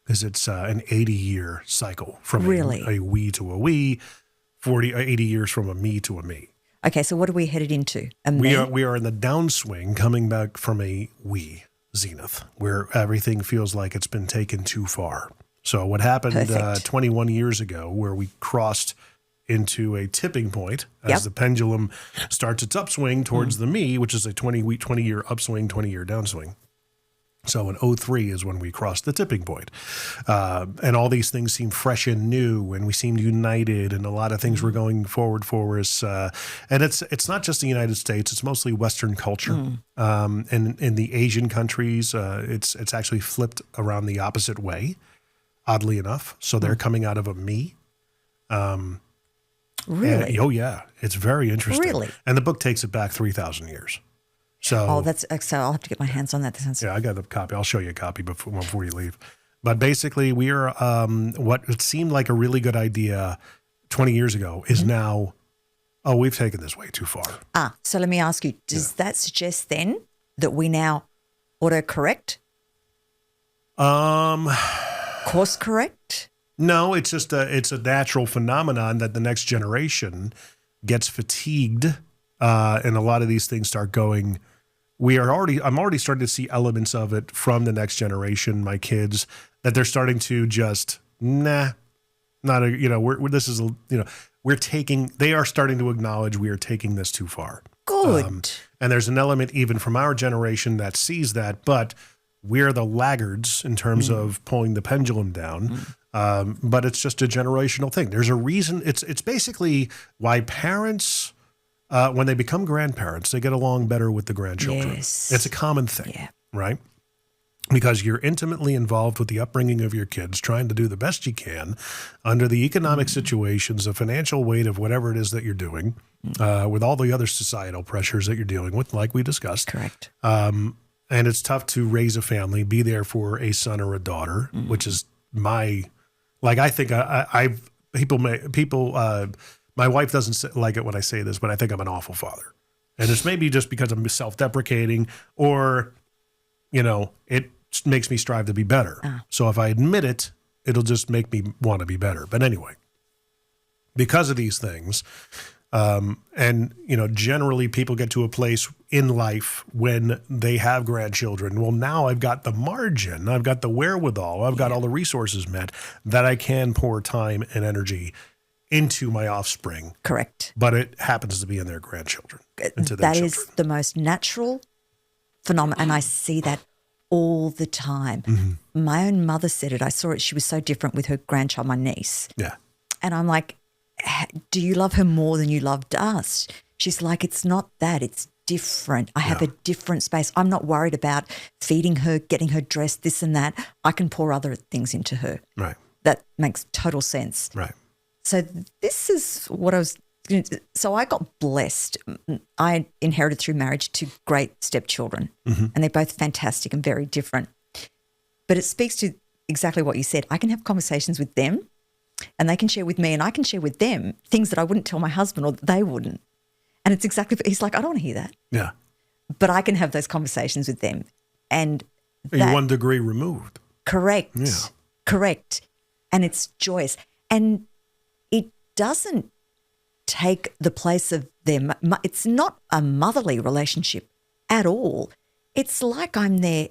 Because it's an 80-year cycle from a we to a we, 80 years from a me to a me. Okay, so what are we headed into? We are in the downswing coming back from a we zenith, where everything feels like it's been taken too far. So what happened 21 years ago, where we crossed into a tipping point as the pendulum starts its upswing towards the me, which is a 20-year upswing, 20-year downswing. So in 2003 is when we crossed the tipping point. And all these things seem fresh and new, and we seemed united, and a lot of things were going forward for us. And it's not just the United States, it's mostly Western culture. And in the Asian countries, it's actually flipped around the opposite way, oddly enough. So they're coming out of a me. Really? Oh, yeah. It's very interesting. Really? And the book takes it back 3,000 years. So, so I'll have to get my hands on that. Yeah, I got a copy. I'll show you a copy before you leave. But basically, we are what it seemed like a really good idea 20 years ago is now, we've taken this way too far. So let me ask you, does that suggest then that we now autocorrect? Course correct? No, it's just it's a natural phenomenon that the next generation gets fatigued, and a lot of these things start going. I'm already starting to see elements of it from the next generation, my kids, that they're starting to just they are starting to acknowledge we are taking this too far. Good. And there's an element even from our generation that sees that, but we're the laggards in terms of pulling the pendulum down. But it's just a generational thing. There's a reason. It's basically why parents, when they become grandparents, they get along better with the grandchildren. Yes. It's a common thing, right? Because you're intimately involved with the upbringing of your kids, trying to do the best you can under the economic situations, the financial weight of whatever it is that you're doing, with all the other societal pressures that you're dealing with, like we discussed. Correct. And it's tough to raise a family, be there for a son or a daughter, which is my wife doesn't like it when I say this, but I think I'm an awful father. And it's maybe just because I'm self-deprecating or, it makes me strive to be better. So if I admit it, it'll just make me want to be better. But anyway, because of these things, generally people get to a place in life when they have grandchildren. Well, now I've got the margin, I've got the wherewithal, I've got all the resources met that I can pour time and energy into my offspring. Correct. But it happens to be in their grandchildren. Into their That children. is the most natural phenomenon, and I see that all the time. My own mother said it. I saw it. She was so different with her grandchild, my niece. Yeah. And I'm like, do you love her more than you loved us? She's like, it's not that. It's different. I have a different space. I'm not worried about feeding her, getting her dressed, this and that. I can pour other things into her. Right. That makes total sense. Right. So this is what I was – so I got blessed. I inherited through marriage 2 great stepchildren, and they're both fantastic and very different. But it speaks to exactly what you said. I can have conversations with them and they can share with me and I can share with them things that I wouldn't tell my husband or that they wouldn't. And it's exactly – he's like, I don't want to hear that. Yeah. But I can have those conversations with them. And You're 1 degree removed. Correct. Yeah. Correct. And it's joyous. And it doesn't take the place of their – it's not a motherly relationship at all. It's like I'm their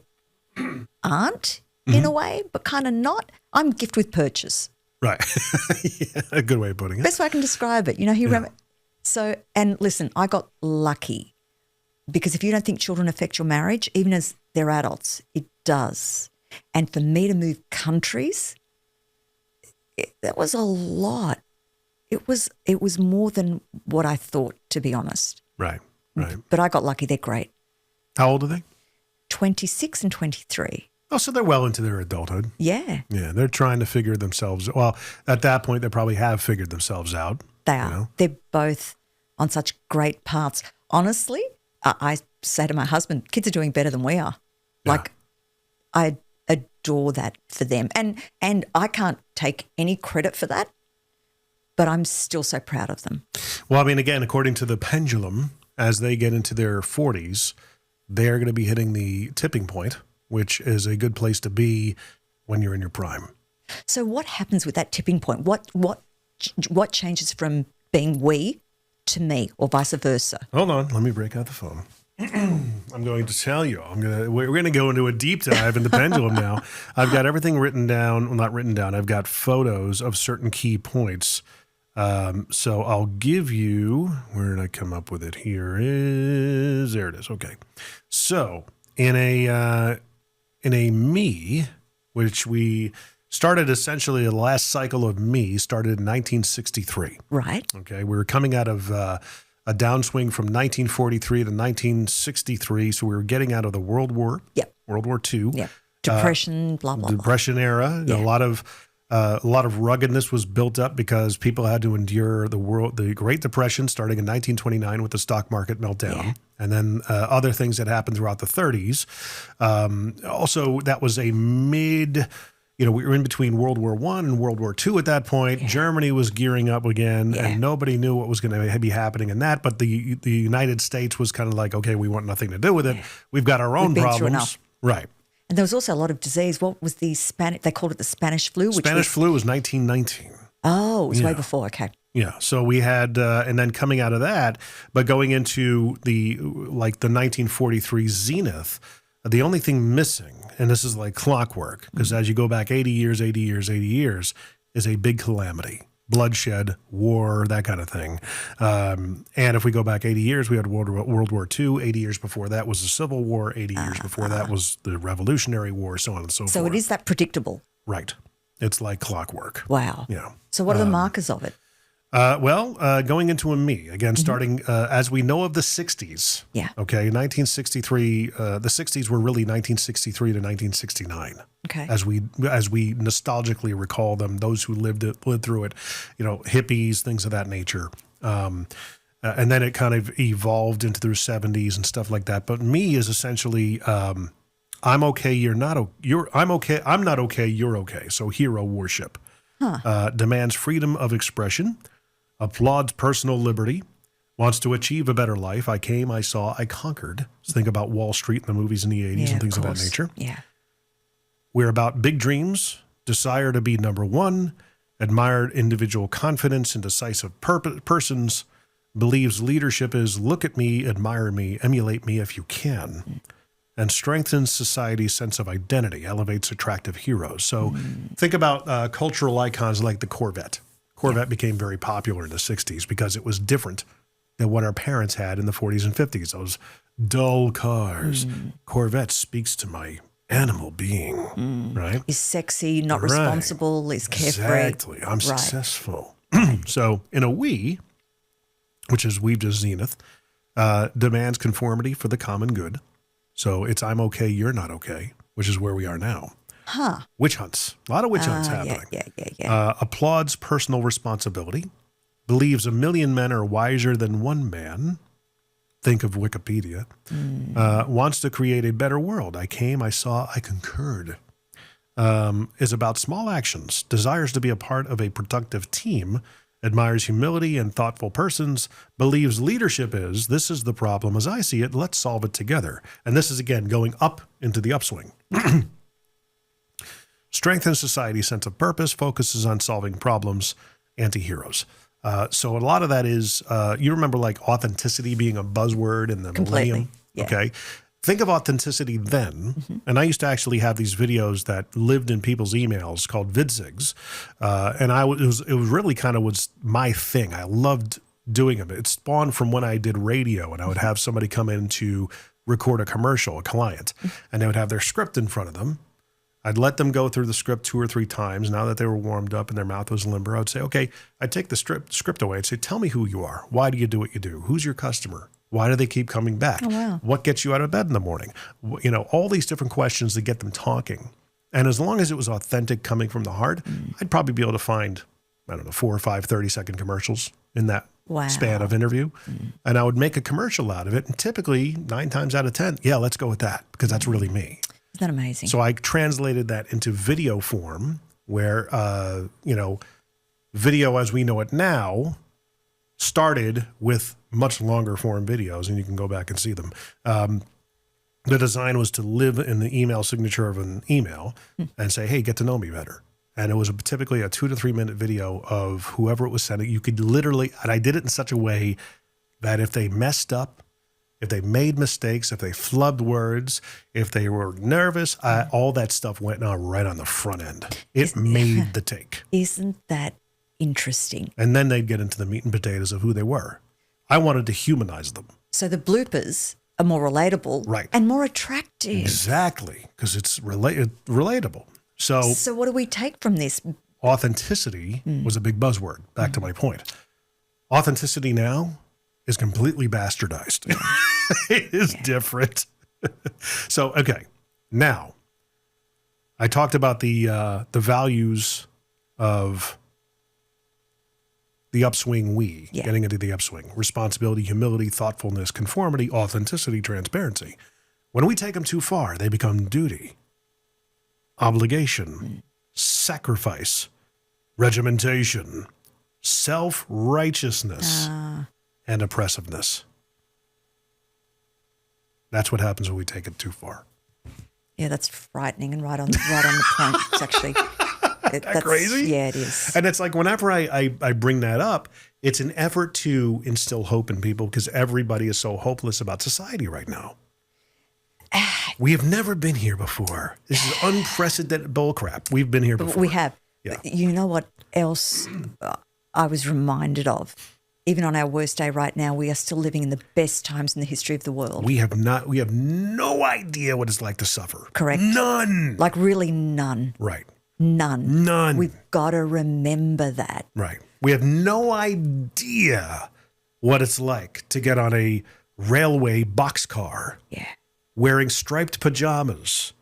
aunt in a way, but kind of not. I'm gift with purchase. Right. Yeah, a good way of putting it. Best way I can describe it. So, and listen, I got lucky because if you don't think children affect your marriage, even as they're adults, it does. And for me to move countries, that was a lot. It was more than what I thought, to be honest. Right. Right. But I got lucky. They're great. How old are they? 26 and 23. Oh, so they're well into their adulthood. Yeah. Yeah, they're trying to figure themselves. Well, at that point, they probably have figured themselves out. They are. They're both on such great paths. Honestly, I say to my husband, kids are doing better than we are. Yeah. Like, I adore that for them. And I can't take any credit for that, but I'm still so proud of them. Well, I mean, again, according to the pendulum, as they get into their 40s, they're going to be hitting the tipping point, which is a good place to be when you're in your prime. So what happens with that tipping point? What changes from being we to me or vice versa? Hold on. Let me break out the phone. I'm going to tell you. We're going to go into a deep dive into pendulum now. I've got everything written down. Well, not written down. I've got photos of certain key points. So I'll give you, where did I come up with it? There it is. Okay. So in a me, which we started essentially the last cycle of me started in 1963. Right. Okay. We were coming out of a downswing from 1943 to 1963. So we were getting out of the World War II. Yeah. Depression, blah, blah, blah. Depression era. Yeah. A lot of ruggedness was built up because people had to endure the Great Depression starting in 1929 with the stock market meltdown. Yeah. And then other things that happened throughout the 30s. Also, that was a we were in between World War I and World War II at that point. Yeah. Germany was gearing up again, and nobody knew what was going to be happening in that. But the United States was kind of like, okay, we want nothing to do with it. Yeah. We've got our own problems. Right. And there was also a lot of disease. What was the Spanish? They called it the Spanish flu. Flu was 1919. Oh, it was way before. Okay. Yeah. So we had, and then coming out of that, but going into the 1943 zenith, the only thing missing, and this is like clockwork, because as you go back 80 years, is a big calamity. bloodshed, war, that kind of thing. And if we go back 80 years, we had World War II. 80 years before that was the Civil War. 80 years before that was the Revolutionary War, so on and so forth. So it is that predictable. Right. It's like clockwork. Wow. Yeah. So what are the markers of it? Going into a me, again, starting as we know of the 60s. Yeah. Okay, 1963, the 60s were really 1963 to 1969. Okay. As we nostalgically recall them, those who lived through it, hippies, things of that nature. And then it kind of evolved into the 70s and stuff like that. But me is essentially, I'm okay, you're not, I'm okay, I'm not okay, you're okay. So hero worship. Demands freedom of expression, applauds personal liberty, wants to achieve a better life. I came, I saw, I conquered. So think about Wall Street in the movies in the 80s and things of that nature. Yeah. We're about big dreams, desire to be number one, admired individual confidence in decisive persons, believes leadership is look at me, admire me, emulate me if you can, and strengthens society's sense of identity, elevates attractive heroes. So think about cultural icons like the Corvette. Corvette became very popular in the 60s because it was different than what our parents had in the 40s and 50s. Those dull cars. Corvette speaks to my animal being, right? Is sexy, not responsible, is carefree. Exactly. I'm successful. So in a we, which is we've just zenith, demands conformity for the common good. So it's I'm okay, you're not okay, which is where we are now. Witch hunts. A lot of witch hunts happening. Yeah. Applauds personal responsibility. Believes a million men are wiser than one man. Think of Wikipedia. Wants to create a better world. I came, I saw, I concurred. Is about small actions. Desires to be a part of a productive team. Admires humility and thoughtful persons, believes leadership is, this is the problem as I see it, let's solve it together. And this is, again, going up into the upswing. Strengthens society's sense of purpose, focuses on solving problems, anti-heroes. So a lot of that is, you remember like authenticity being a buzzword in the millennium? Yeah. Okay. Think of authenticity then, and I used to actually have these videos that lived in people's emails called vidsigs, and it was really kind of was my thing. I loved doing them. It spawned from when I did radio, and I would have somebody come in to record a commercial, a client, and they would have their script in front of them. I'd let them go through the script 2 or 3 times. Now that they were warmed up and their mouth was limber, I would say, okay, I'd take the script away and say, tell me who you are. Why do you do what you do? Who's your customer? Why do they keep coming back? Oh, wow. What gets you out of bed in the morning? All these different questions to get them talking. And as long as it was authentic coming from the heart, I'd probably be able to find, 4 or 5 30-second commercials in that span of interview. And I would make a commercial out of it. And typically 9 times out of 10, yeah, let's go with that because that's really me. Isn't that amazing? So I translated that into video form where, video as we know it now started with much longer form videos, and you can go back and see them. The design was to live in the email signature of an email and say, hey, get to know me better. And it was typically a 2 to 3 minute video of whoever it was sending. You could literally, and I did it in such a way that if they messed up, if they made mistakes, if they flubbed words, if they were nervous, all that stuff went on right on the front end. It made the take. Isn't that interesting? And then they'd get into the meat and potatoes of who they were. I wanted to humanize them. So the bloopers are more relatable and more attractive. Exactly, because it's relatable. So what do we take from this? Authenticity was a big buzzword, back to my point. Authenticity now is completely bastardized. It is different. So, okay, now I talked about the values of the upswing getting into the upswing. Responsibility, humility, thoughtfulness, conformity, authenticity, transparency. When we take them too far, they become duty, obligation, sacrifice, regimentation, self-righteousness, and oppressiveness. That's what happens when we take it too far. Yeah, that's frightening and right on the point. It's actually... That's crazy? Yeah, it is. And it's like whenever I bring that up, it's an effort to instill hope in people because everybody is so hopeless about society right now. We have never been here before. This is unprecedented bullcrap. We've been here before. We have. Yeah. You know what else I was reminded of. Even on our worst day right now, we are still living in the best times in the history of the world. We have no idea what it's like to suffer. Correct. None. Like really none. Right. None. We've got to remember that. Right. We have no idea what it's like to get on a railway boxcar. Yeah. Wearing striped pajamas.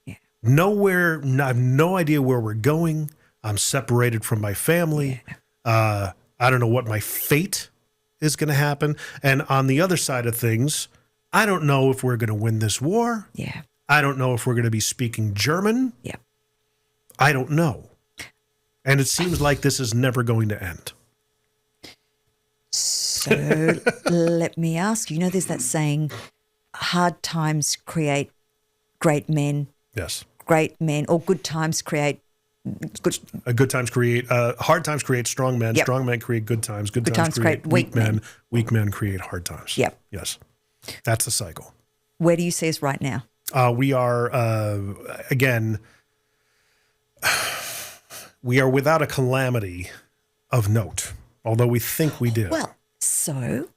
Yeah. I have no idea where we're going. I'm separated from my family. Yeah. I don't know what my fate is going to happen. And on the other side of things, I don't know if we're going to win this war. Yeah. I don't know if we're going to be speaking German. Yeah. I don't know. And it seems like this is never going to end. So let me ask you, there's that saying, hard times create great men. Yes. Great men, or good times create good. Good times create, hard times create strong men. Yep. Strong men create good times. Good times create weak men. Weak men create hard times. Yep. Yes. That's the cycle. Where do you see us right now? We are, again, we are without a calamity of note, although we think we did. Well, so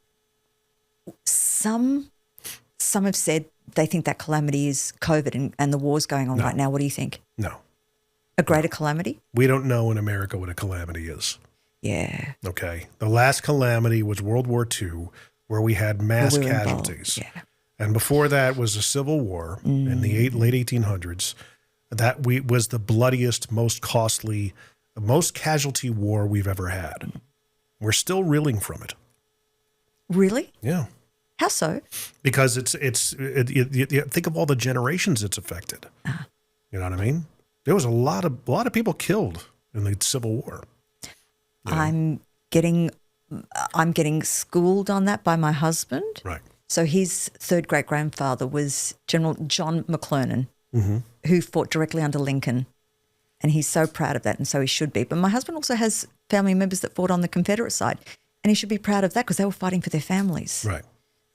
some have said they think that calamity is COVID and the war's going on right now. What do you think? No. A greater calamity? We don't know in America what a calamity is. Yeah. Okay. The last calamity was World War II, where we had mass casualties. Yeah. And before that was the Civil War in the late 1800s. That was the bloodiest, most costly, most casualty war we've ever had. We're still reeling from it. Really? Yeah. How so? Because you think of all the generations it's affected. You know what I mean? There was a lot of people killed in the Civil War. You know? I'm getting schooled on that by my husband. Right. So his third great grandfather was General John McClernand, who fought directly under Lincoln, and he's so proud of that, and so he should be. But my husband also has family members that fought on the Confederate side, and he should be proud of that because they were fighting for their families. Right.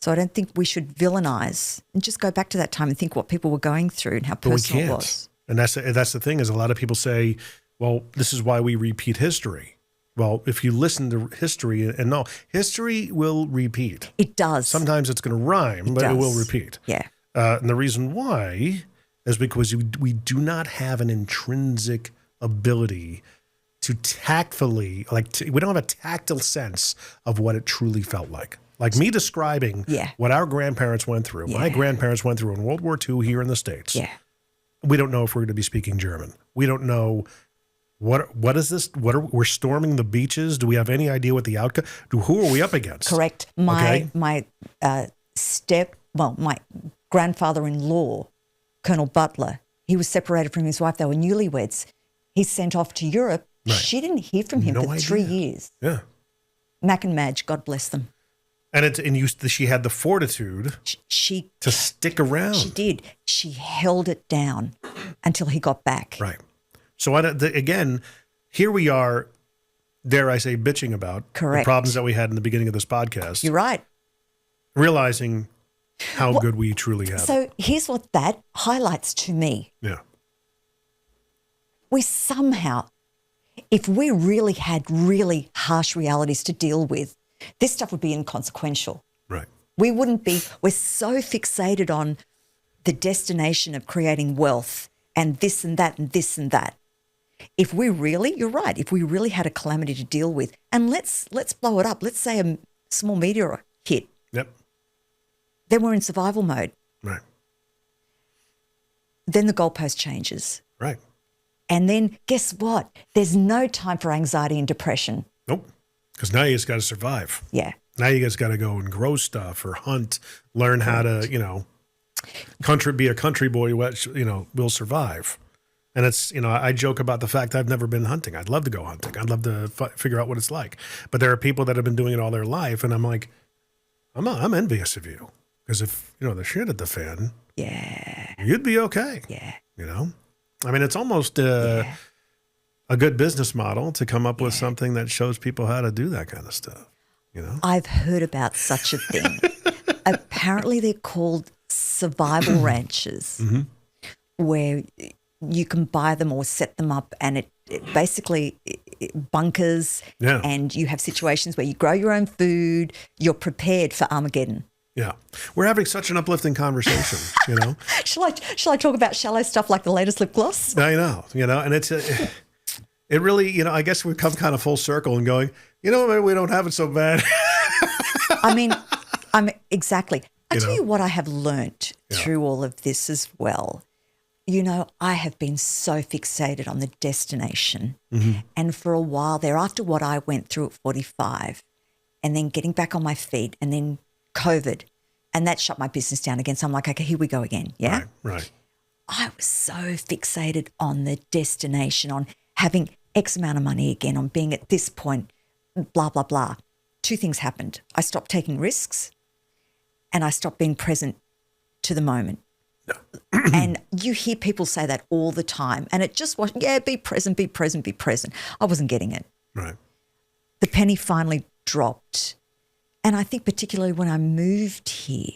So I don't think we should villainize and just go back to that time and think what people were going through and how personal it was. And that's the thing is a lot of people say, well, this is why we repeat history. Well, if you listen to history, and no, history will repeat. It does. Sometimes it's going to rhyme, but it will repeat. Yeah. And the reason why is because we do not have an intrinsic ability to tactfully, we don't have a tactile sense of what it truly felt like. Like me describing what our grandparents went through, my grandparents went through in World War II here in the States. Yeah. We don't know if we're going to be speaking German. We don't know what is this? We're storming the beaches? Do we have any idea what the outcome? Who are we up against? Correct. My grandfather-in-law, Colonel Butler, he was separated from his wife. They were newlyweds. He's sent off to Europe. Right. She didn't hear from him for 3 years. Yeah. Mac and Madge, God bless them. And she had the fortitude to stick around. She did. She held it down until he got back. Right. So again, here we are, dare I say, bitching about the problems that we had in the beginning of this podcast. You're right. Realizing how good we truly have. So here's what that highlights to me. Yeah. We somehow, if we really had really harsh realities to deal with, this stuff would be inconsequential. Right. We wouldn't be, we're so fixated on the destination of creating wealth and this and that and this and that. If we really, you're right, if we really had a calamity to deal with, and let's blow it up, let's say a small meteor hit. Yep. Then we're in survival mode. Right. Then the goalpost changes. Right. And then guess what? There's no time for anxiety and depression. Nope. Because now you just got to survive. Yeah. Now you just got to go and grow stuff or hunt, learn how to, be a country boy, will survive. And it's, I joke about the fact I've never been hunting. I'd love to go hunting. I'd love to figure out what it's like. But there are people that have been doing it all their life. And I'm like, I'm envious of you. Because if, the shit hit the fan, you'd be okay. Yeah. I mean, it's almost a good business model to come up with something that shows people how to do that kind of stuff. I've heard about such a thing. Apparently they're called survival ranches, where you can buy them or set them up, and it basically bunkers, Yeah. and you have situations where you grow your own food. You're prepared for Armageddon. Yeah. We're having such an uplifting conversation, you know? Shall I talk about shallow stuff like the latest lip gloss? I know, you know, and it really, you know, I guess we've come kind of full circle and going, you know, maybe we don't have it so bad. I mean, exactly. I tell know? you what I have learnt through all of this as well. You know, I have been so fixated on the destination. And for a while there, after what I went through at 45 and then getting back on my feet and then COVID, and that shut my business down again. So I'm like, okay, here we go again. Yeah. Right. I was so fixated on the destination, on having X amount of money again, on being at this point, blah, blah, blah. Two things happened. I stopped taking risks and I stopped being present to the moment. And you hear people say that all the time. And it just was, be present, be present, be present. I wasn't getting it. Right. The penny finally dropped. And I think particularly when I moved here,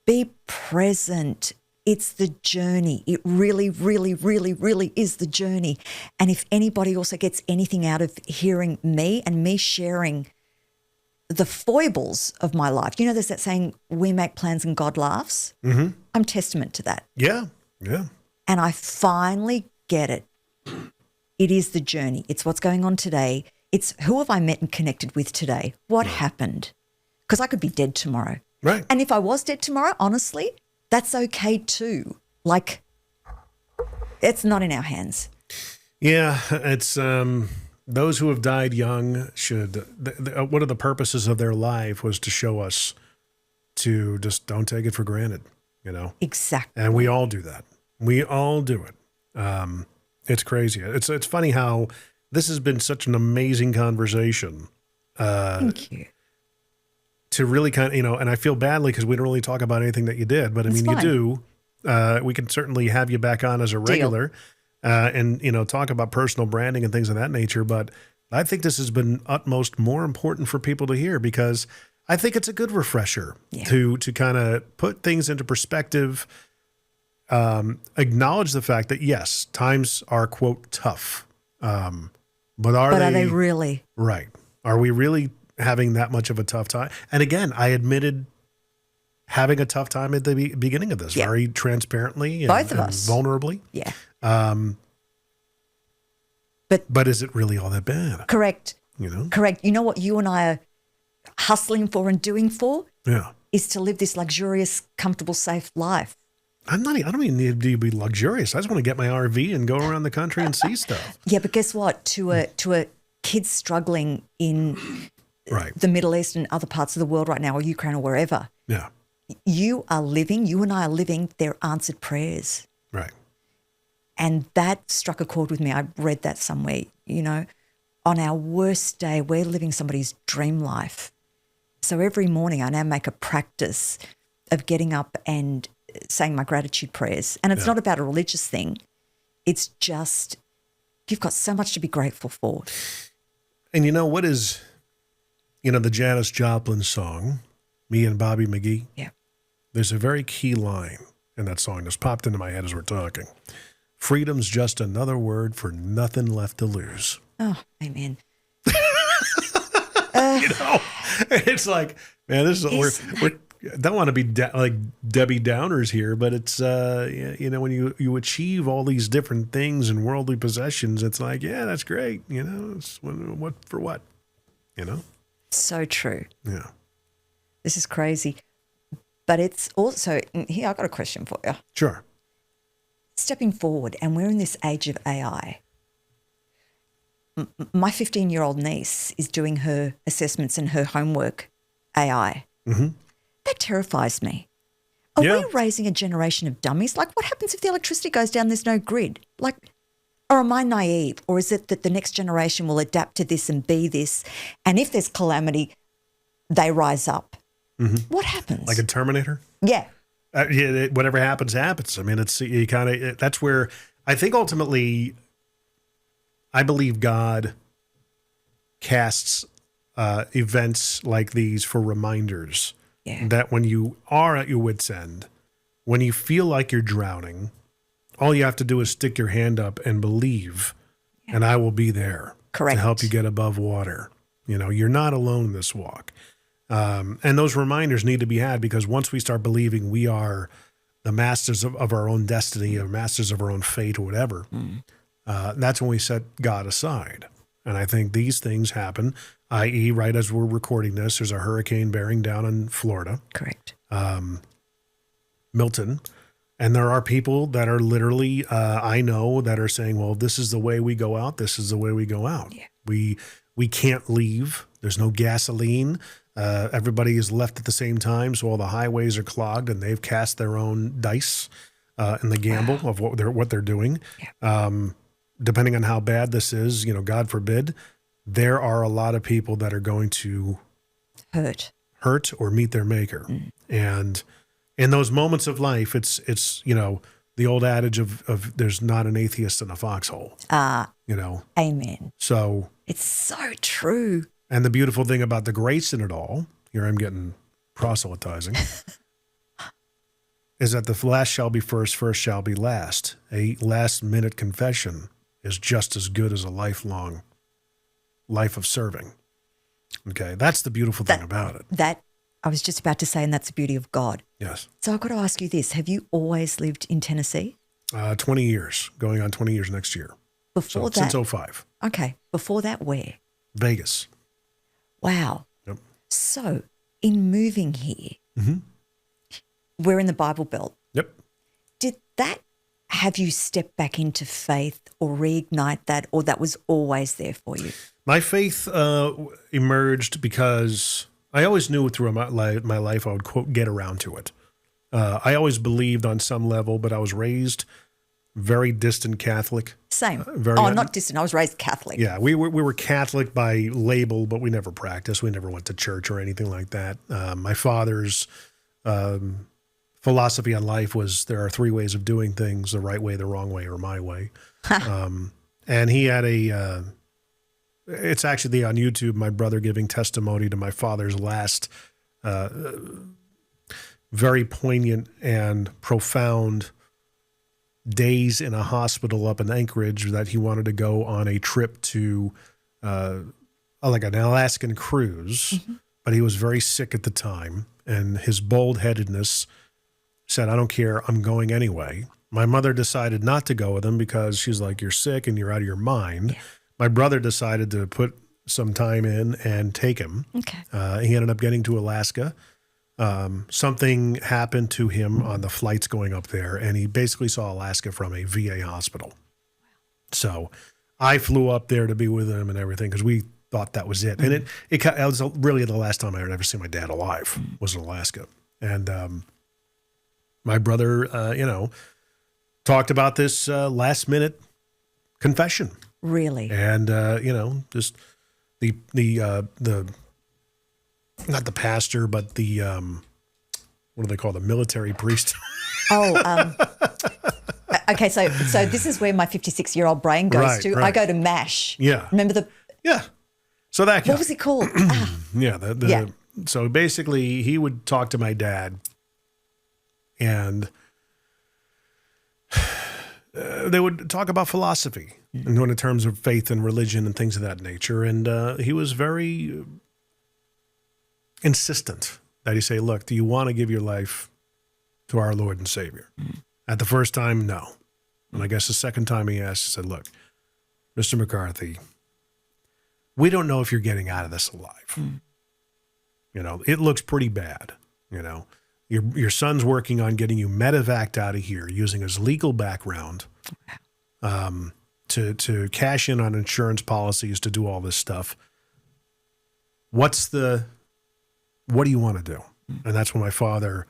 be present. It's the journey. It really, really, really, really is the journey. And if anybody also gets anything out of hearing me and me sharing the foibles of my life, you know, there's that saying, we make plans and God laughs. I'm testament to that. Yeah. Yeah. And I finally get it. It is the journey. It's what's going on today. It's who have I met and connected with today? What happened? Because I could be dead tomorrow. Right. And if I was dead tomorrow, honestly, that's okay too. Like, it's not in our hands. Yeah. It's, those who have died young should, one of the purposes of their life was to show us to just don't take it for granted, you know? Exactly. And we all do that. We all do it. It's crazy. It's funny how this has been such an amazing conversation. Thank you. To really kind of, you know, and I feel badly because we don't really talk about anything that you did, but I mean, fine. you do. We can certainly have you back on as a regular and, you know, talk about personal branding and things of that nature. But I think this has been utmost more important for people to hear because I think it's a good refresher to kind of put things into perspective, acknowledge the fact that, yes, times are, quote, tough. But are they really? Right. Are we really having that much of a tough time? And again, I admitted having a tough time at the beginning of this, very transparently and, both of us, vulnerably. Yeah. But is it really all that bad? Correct. You know? Correct. You know what you and I are hustling for and doing for? Yeah. Is to live this luxurious, comfortable, safe life. I don't even need to be luxurious. I just want to get my RV and go around the country and see stuff. Yeah, but guess what? To a kid struggling in the Middle East and other parts of the world right now, or Ukraine or wherever, you and I are living their answered prayers. Right. And that struck a chord with me. I read that somewhere, you know. On our worst day, we're living somebody's dream life. So every morning I now make a practice of getting up and saying my gratitude prayers. And it's not about a religious thing. It's just you've got so much to be grateful for. And you know what is, you know, the Janis Joplin song, Me and Bobby McGee? Yeah. There's a very key line in that song that's popped into my head as we're talking. Freedom's just another word for nothing left to lose. Oh, amen. You know, it's like, man, this is we're don't want to be like Debbie Downers here, but it's you know, when you achieve all these different things and worldly possessions, it's like, yeah, that's great. You know, it's what for what, you know? So true. Yeah. This is crazy. But it's also, here, I've got a question for you. Sure. Stepping forward, and we're in this age of AI. My 15-year-old niece is doing her assessments and her homework AI. Mm-hmm. That terrifies me. Are we raising a generation of dummies? Like, what happens if the electricity goes down, there's no grid? Like, or am I naive? Or is it that the next generation will adapt to this and be this? And if there's calamity, they rise up. Mm-hmm. What happens? Like a Terminator? Yeah. Whatever happens, happens. I mean, it's you kind of, that's where I think ultimately, I believe God casts events like these for reminders that when you are at your wit's end, when you feel like you're drowning, all you have to do is stick your hand up and believe and I will be there Correct. to help you get above water. You know, you're not alone in this walk. And those reminders need to be had, because once we start believing we are the masters of our own destiny, or masters of our own fate, or whatever, that's when we set God aside. And I think these things happen, i.e., right as we're recording this, there's a hurricane bearing down in Florida. Correct. Milton. And there are people that are literally, I know, that are saying, well, this is the way we go out. This is the way we go out. Yeah. We can't leave. There's no gasoline. Everybody is left at the same time. So all the highways are clogged, and they've cast their own dice in the gamble of what they're doing. Yeah. Depending on how bad this is, you know, God forbid, there are a lot of people that are going to Hurt or meet their maker. And in those moments of life, it's you know, the old adage of there's not an atheist in a foxhole. You know. Amen. So It's so true. And the beautiful thing about the grace in it all, here I'm getting proselytizing, is that the last shall be first, first shall be last. A last-minute confession is just as good as a lifelong life of serving. Okay, that's the beautiful thing about it. That I was just about to say, and that's the beauty of God. Yes. So I've got to ask you this. Have you always lived in Tennessee? 20 years, going on 20 years next year. Before So that? since 05. Okay. Before that, where? Vegas. Wow. Yep. So in moving here, we're in the Bible Belt. Yep. Did that have you step back into faith or reignite that, or that was always there for you? My faith emerged because I always knew through my life I would, quote, get around to it. I always believed on some level, but I was raised very distant Catholic. Same. Very Not distant. I was raised Catholic. Yeah, we were Catholic by label, but we never practiced. We never went to church or anything like that. My father's philosophy on life was there are three ways of doing things: the right way, the wrong way, or my way. And he had it's actually on YouTube, my brother giving testimony to my father's last very poignant and profound days in a hospital up in Anchorage, that he wanted to go on a trip to like an Alaskan cruise, but he was very sick at the time, and his bold-headedness said, I don't care, I'm going anyway. My mother decided not to go with him because she's like, you're sick and you're out of your mind. Yeah. My brother decided to put some time in and take him. Okay. He ended up getting to Alaska. Something happened to him on the flights going up there, and he basically saw Alaska from a VA hospital. So I flew up there to be with him and everything because we thought that was it. And it was really the last time I had ever seen my dad alive was in Alaska. And my brother, talked about this last-minute confession. Really? And, just the not the pastor, but the, what do they call the military priest? Okay, so this is where my 56-year-old brain goes to. Right. I go to MASH. Yeah. Remember Yeah. So that guy. What was it called? Yeah. So basically, he would talk to my dad, and they would talk about philosophy in terms of faith and religion and things of that nature. And he was very insistent that he say, look, do you want to give your life to our Lord and Savior? At the first time, no. And I guess the second time he asked, he said, look, Mr. McCarthy, we don't know if you're getting out of this alive. It looks pretty bad. Your son's working on getting you medevaced out of here using his legal background to cash in on insurance policies to do all this stuff. What do you want to do? And that's when my father,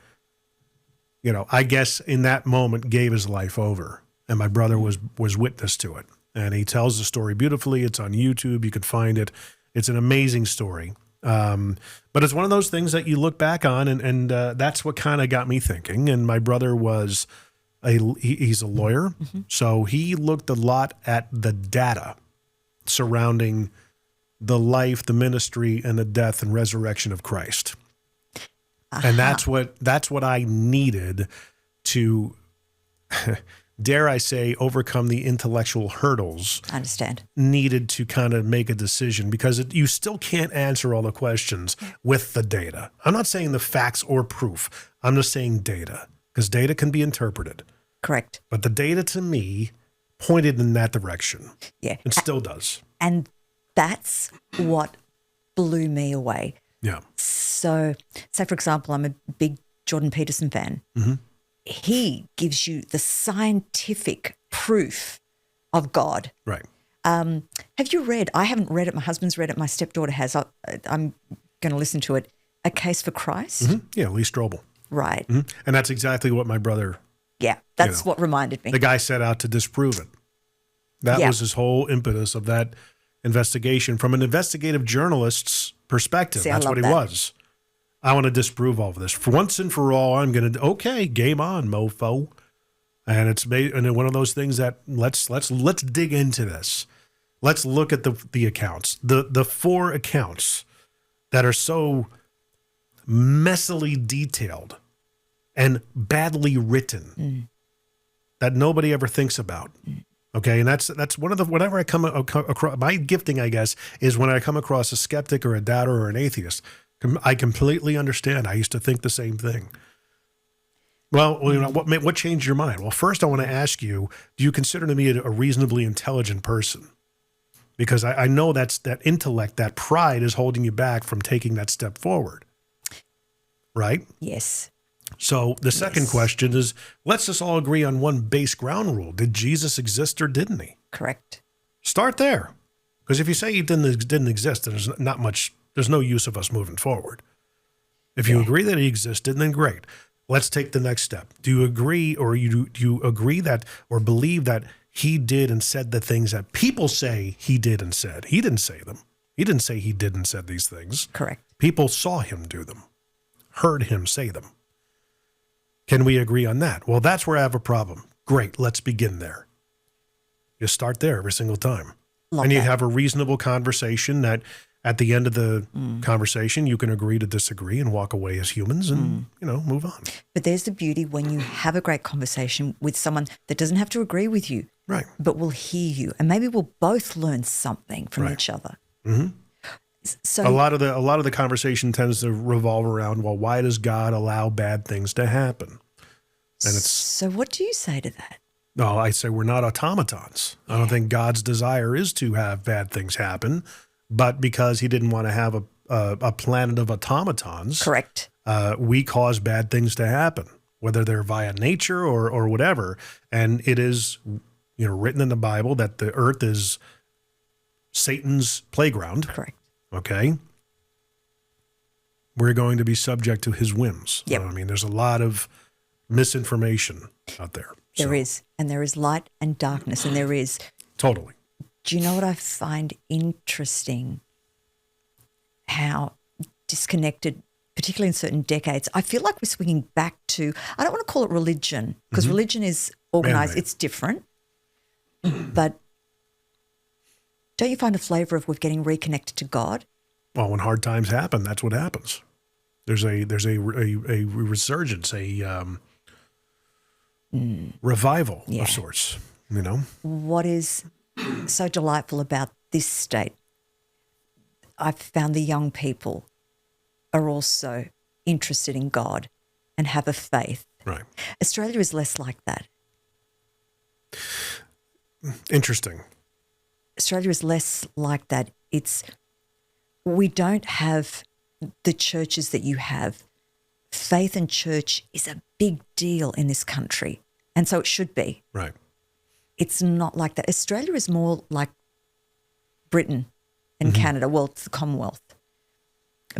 I guess in that moment gave his life over, and my brother was witness to it. And he tells the story beautifully. It's on YouTube. You could find it. It's an amazing story. But it's one of those things that you look back on, and that's what kind of got me thinking. And my brother was he's a lawyer, so he looked a lot at the data surrounding the life, the ministry, and the death and resurrection of Christ. And that's what I needed to dare I say, overcome the intellectual hurdles I understand. needed to kind of make a decision, because you still can't answer all the questions with the data. I'm not saying the facts or proof. I'm just saying data, because data can be interpreted. Correct. But the data to me pointed in that direction. Yeah. It still does. And that's what blew me away. Yeah. So, say, for example, I'm a big Jordan Peterson fan. Mm-hmm. He gives you the scientific proof of God. Right. Have you read, I haven't read it, my husband's read it, my stepdaughter has, I'm going to listen to it, A Case for Christ? Mm-hmm. Yeah, Lee Strobel. Right. Mm-hmm. And that's exactly what my brother, Yeah, that's what reminded me. the guy set out to disprove it. That was his whole impetus of that investigation from an investigative journalist's perspective. See, I That's love what he that. was. I want to disprove all of this. For once and for all, I'm going to, okay, game on, mofo. And it's one of those things that let's dig into this. Let's look at the accounts, the 4 accounts that are so messily detailed and badly written that nobody ever thinks about. Okay, and that's one of the, whenever I come across, my gifting, I guess, is when I come across a skeptic or a doubter or an atheist, I completely understand. I used to think the same thing. Well, you know, what changed your mind? Well, first I want to ask you, do you consider me a reasonably intelligent person? Because I know that intellect, that pride is holding you back from taking that step forward. Right? Yes. So the second question is, let's just all agree on one base ground rule. Did Jesus exist or didn't he? Correct. Start there. Because if you say he didn't exist, then there's no use of us moving forward. If you agree that he existed, then great. Let's take the next step. Do you agree, or do you agree that, or believe that he did and said the things that people say he did and said? He didn't say them. He didn't say he did and said these things. Correct. People saw him do them, heard him say them. Can we agree on that? Well, that's where I have a problem. Great, let's begin there. You start there every single time. Love and you that. have a reasonable conversation that at the end of the conversation, you can agree to disagree and walk away as humans and, move on. But there's the beauty when you have a great conversation with someone that doesn't have to agree with you, Right. but will hear you. And maybe we'll both learn something from each other. Mm-hmm. So A lot of the conversation tends to revolve around, well, why does God allow bad things to happen? And it's, so what do you say to that? no, I say we're not automatons. I don't think God's desire is to have bad things happen, but because he didn't want to have a planet of automatons, Correct. We cause bad things to happen, whether they're via nature or whatever. And it is, written in the Bible that the earth is Satan's playground. Correct. Okay. We're going to be subject to his whims. Yep. I mean, there's a lot of misinformation out there. There is. And there is light and darkness. And there is. Totally. Do you know what I find interesting? How disconnected, particularly in certain decades, I feel like we're swinging back to, I don't want to call it religion, because religion is organized. Man-made. It's different. But don't you find a flavor of we're getting reconnected to God? Well, when hard times happen, that's what happens. There's a resurgence, revival of sorts, What is so delightful about this state, I've found the young people are also interested in God and have a faith. Right. Australia is less like that. Interesting. Australia is less like that. We don't have the churches that you have. Faith and church is a big deal in this country, and so it should be. Right. It's not like that. Australia is more like Britain and Canada. Well, it's the Commonwealth,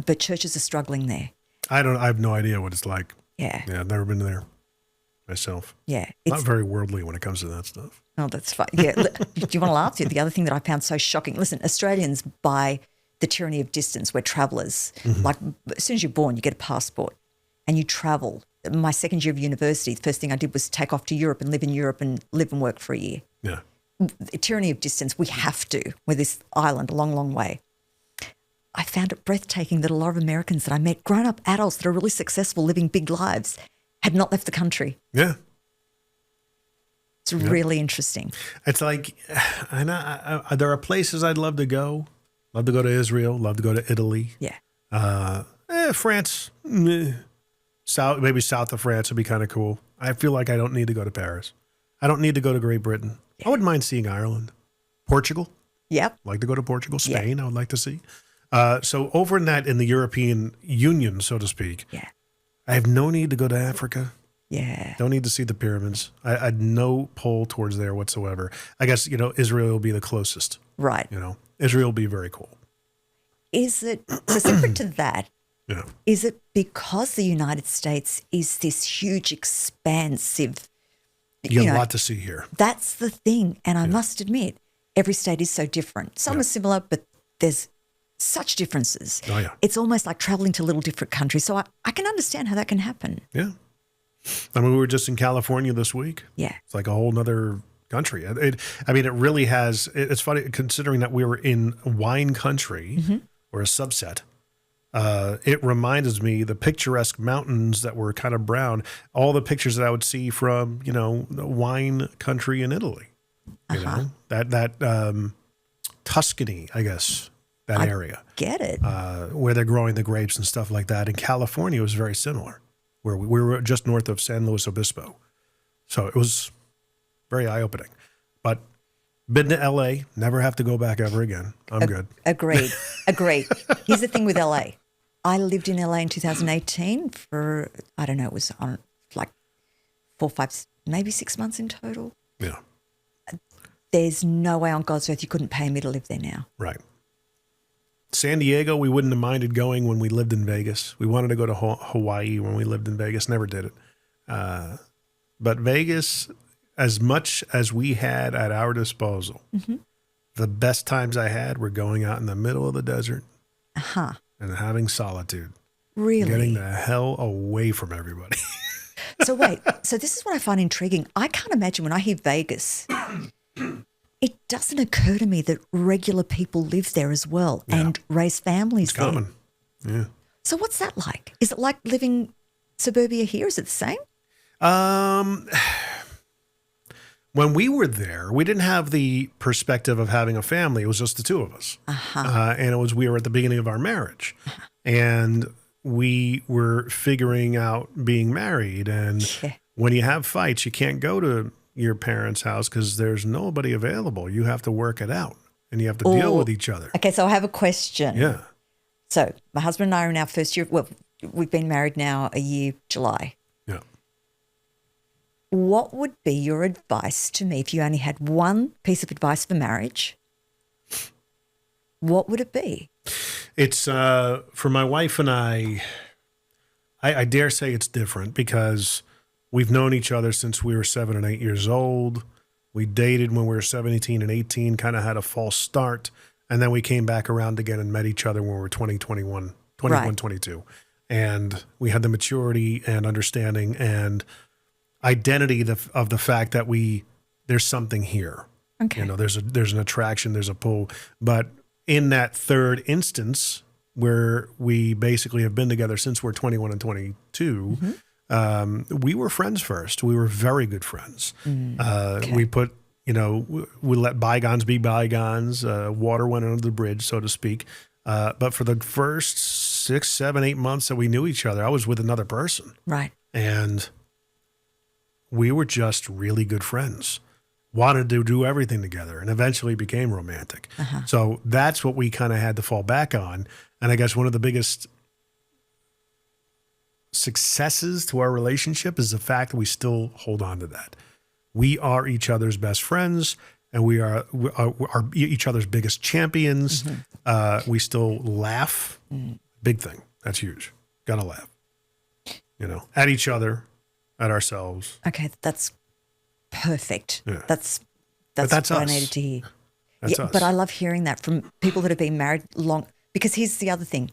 but churches are struggling there. I have no idea what it's like. Yeah. Yeah, I've never been there myself. Yeah. Not very worldly when it comes to that stuff. Oh, that's fine. Yeah. Do you want to laugh? The other thing that I found so shocking, listen, Australians, by the tyranny of distance, we're travellers. Like as soon as you're born, you get a passport and you travel. My second year of university, the first thing I did was take off to Europe and live in Europe and live and work for a year. Yeah. The tyranny of distance, we have to. We're this island a long, long way. I found it breathtaking that a lot of Americans that I met, grown-up adults that are really successful, living big lives, had not left the country. Yeah. It's really interesting. It's like, there are places I'd love to go. Love to go to Israel. Love to go to Italy. Yeah. France. Maybe south of France would be kind of cool. I feel like I don't need to go to Paris. I don't need to go to Great Britain. I wouldn't mind seeing Ireland. Portugal. Yep. I'd like to go to Portugal. Spain, I would like to see. So over in the European Union, so to speak, I have no need to go to Africa. Yeah. Don't need to see the pyramids. I had no pull towards there whatsoever. I guess, Israel will be the closest. Right. Israel will be very cool. Is it, so separate to that, Yeah. is it because the United States is this huge, expansive, You got a lot to see here. That's the thing. And I must admit, every state is so different. Some are similar, but there's such differences. Oh, yeah. It's almost like traveling to little different countries. So I can understand how that can happen. Yeah. I mean, we were just in California this week. Yeah. It's like a whole nother country. It really has. It's funny considering that we were in wine country or a subset. It reminds me the picturesque mountains that were kind of brown. All the pictures that I would see from the wine country in Italy. That Tuscany, I guess that area. Get it. Where they're growing the grapes and stuff like that. In California, it was very similar. Where we were just north of San Luis Obispo. So it was very eye-opening. But been to L.A., never have to go back ever again. I'm good. Agreed. Here's the thing with LA. I lived in LA in 2018 for, I don't know, it was on like 4, 5, maybe 6 months in total. Yeah. There's no way on God's earth you couldn't pay me to live there now. Right. San Diego, we wouldn't have minded going when we lived in Vegas. We wanted to go to Hawaii when we lived in Vegas. Never did it. But Vegas, as much as we had at our disposal, the best times I had were going out in the middle of the desert and having solitude. Really? Getting the hell away from everybody. So wait, so this is what I find intriguing. I can't imagine when I hear Vegas, it doesn't occur to me that regular people live there as well and raise families It's there. common. Yeah. So what's that like? Is it like living suburbia here? Is it the same? When we were there, we didn't have the perspective of having a family. It was just the two of us. And we were at the beginning of our marriage. And we were figuring out being married. And when you have fights, you can't go to your parents' house because there's nobody available. You have to work it out and you have to deal with each other. Okay, so I have a question. Yeah. So my husband and I are in our first year. Well, we've been married now a year, July. Yeah. What would be your advice to me if you only had one piece of advice for marriage? What would it be? It's for my wife and I dare say it's different because we've known each other since we were 7 and 8 years old. We dated when we were 17 and 18, kind of had a false start. And then we came back around again and met each other when we were 21, 22. And we had the maturity and understanding and identity of the fact that there's something here. Okay. There's an attraction, there's a pull. But in that third instance where we basically have been together since we're 21 and 22, we were friends first. We were very good friends. We put, we let bygones be bygones. Water went under the bridge, so to speak. But for the first 6, 7, 8 months that we knew each other, I was with another person. Right. And we were just really good friends. Wanted to do everything together and eventually became romantic. So that's what we kind of had to fall back on. And I guess one of the biggest successes to our relationship is the fact that we still hold on to that. We are each other's best friends and we are each other's biggest champions. We still laugh. Big thing. That's huge. Gotta laugh. At each other, at ourselves. Okay, that's perfect. Yeah. That's that's what I us. needed to hear. That's us. But I love hearing that from people that have been married long. Because here's the other thing.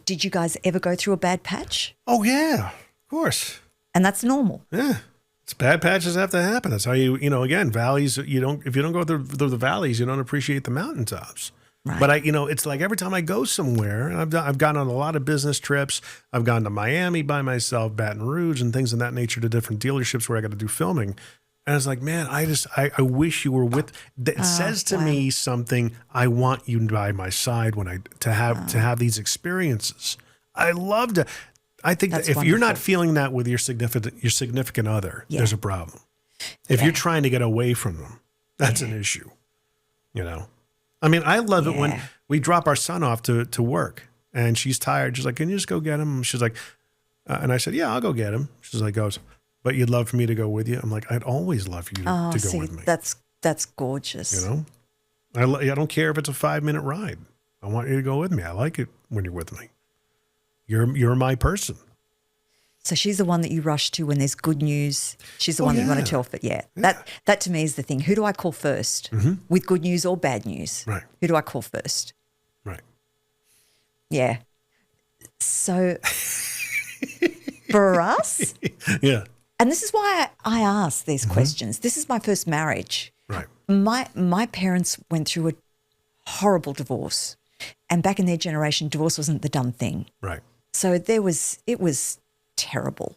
Did you guys ever go through a bad patch? Oh, yeah. Of course. And that's normal. Yeah. It's bad patches have to happen. That's how again, valleys, if you don't go through the valleys, you don't appreciate the mountaintops. Right. But it's like every time I go somewhere, and I've gone on a lot of business trips. I've gone to Miami by myself, Baton Rouge, and things of that nature to different dealerships where I got to do filming. And I was like, man, I wish you were with. It says to me something. I want you by my side when to have these experiences. I love to. I think that if you're not feeling that with your significant other, there's a problem. If you're trying to get away from them, that's an issue. You know, I mean, I love it when we drop our son off to work, and she's tired. She's like, "Can you just go get him?" She's like, and I said, "Yeah, I'll go get him." She's like, "Goes, but you'd love for me to go with you?" I'm like, "I'd always love for you to go with me." That's gorgeous. You know, I don't care if it's a 5-minute ride. I want you to go with me. I like it when you're with me. You're my person. So she's the one that you rush to when there's good news. She's the one that you want to tell. But that to me is the thing. Who do I call first? With good news or bad news? Right. Who do I call first? Right. Yeah. So for us, and this is why I ask these questions. This is my first marriage. Right. My parents went through a horrible divorce, and back in their generation, divorce wasn't the done thing. Right. So it was terrible.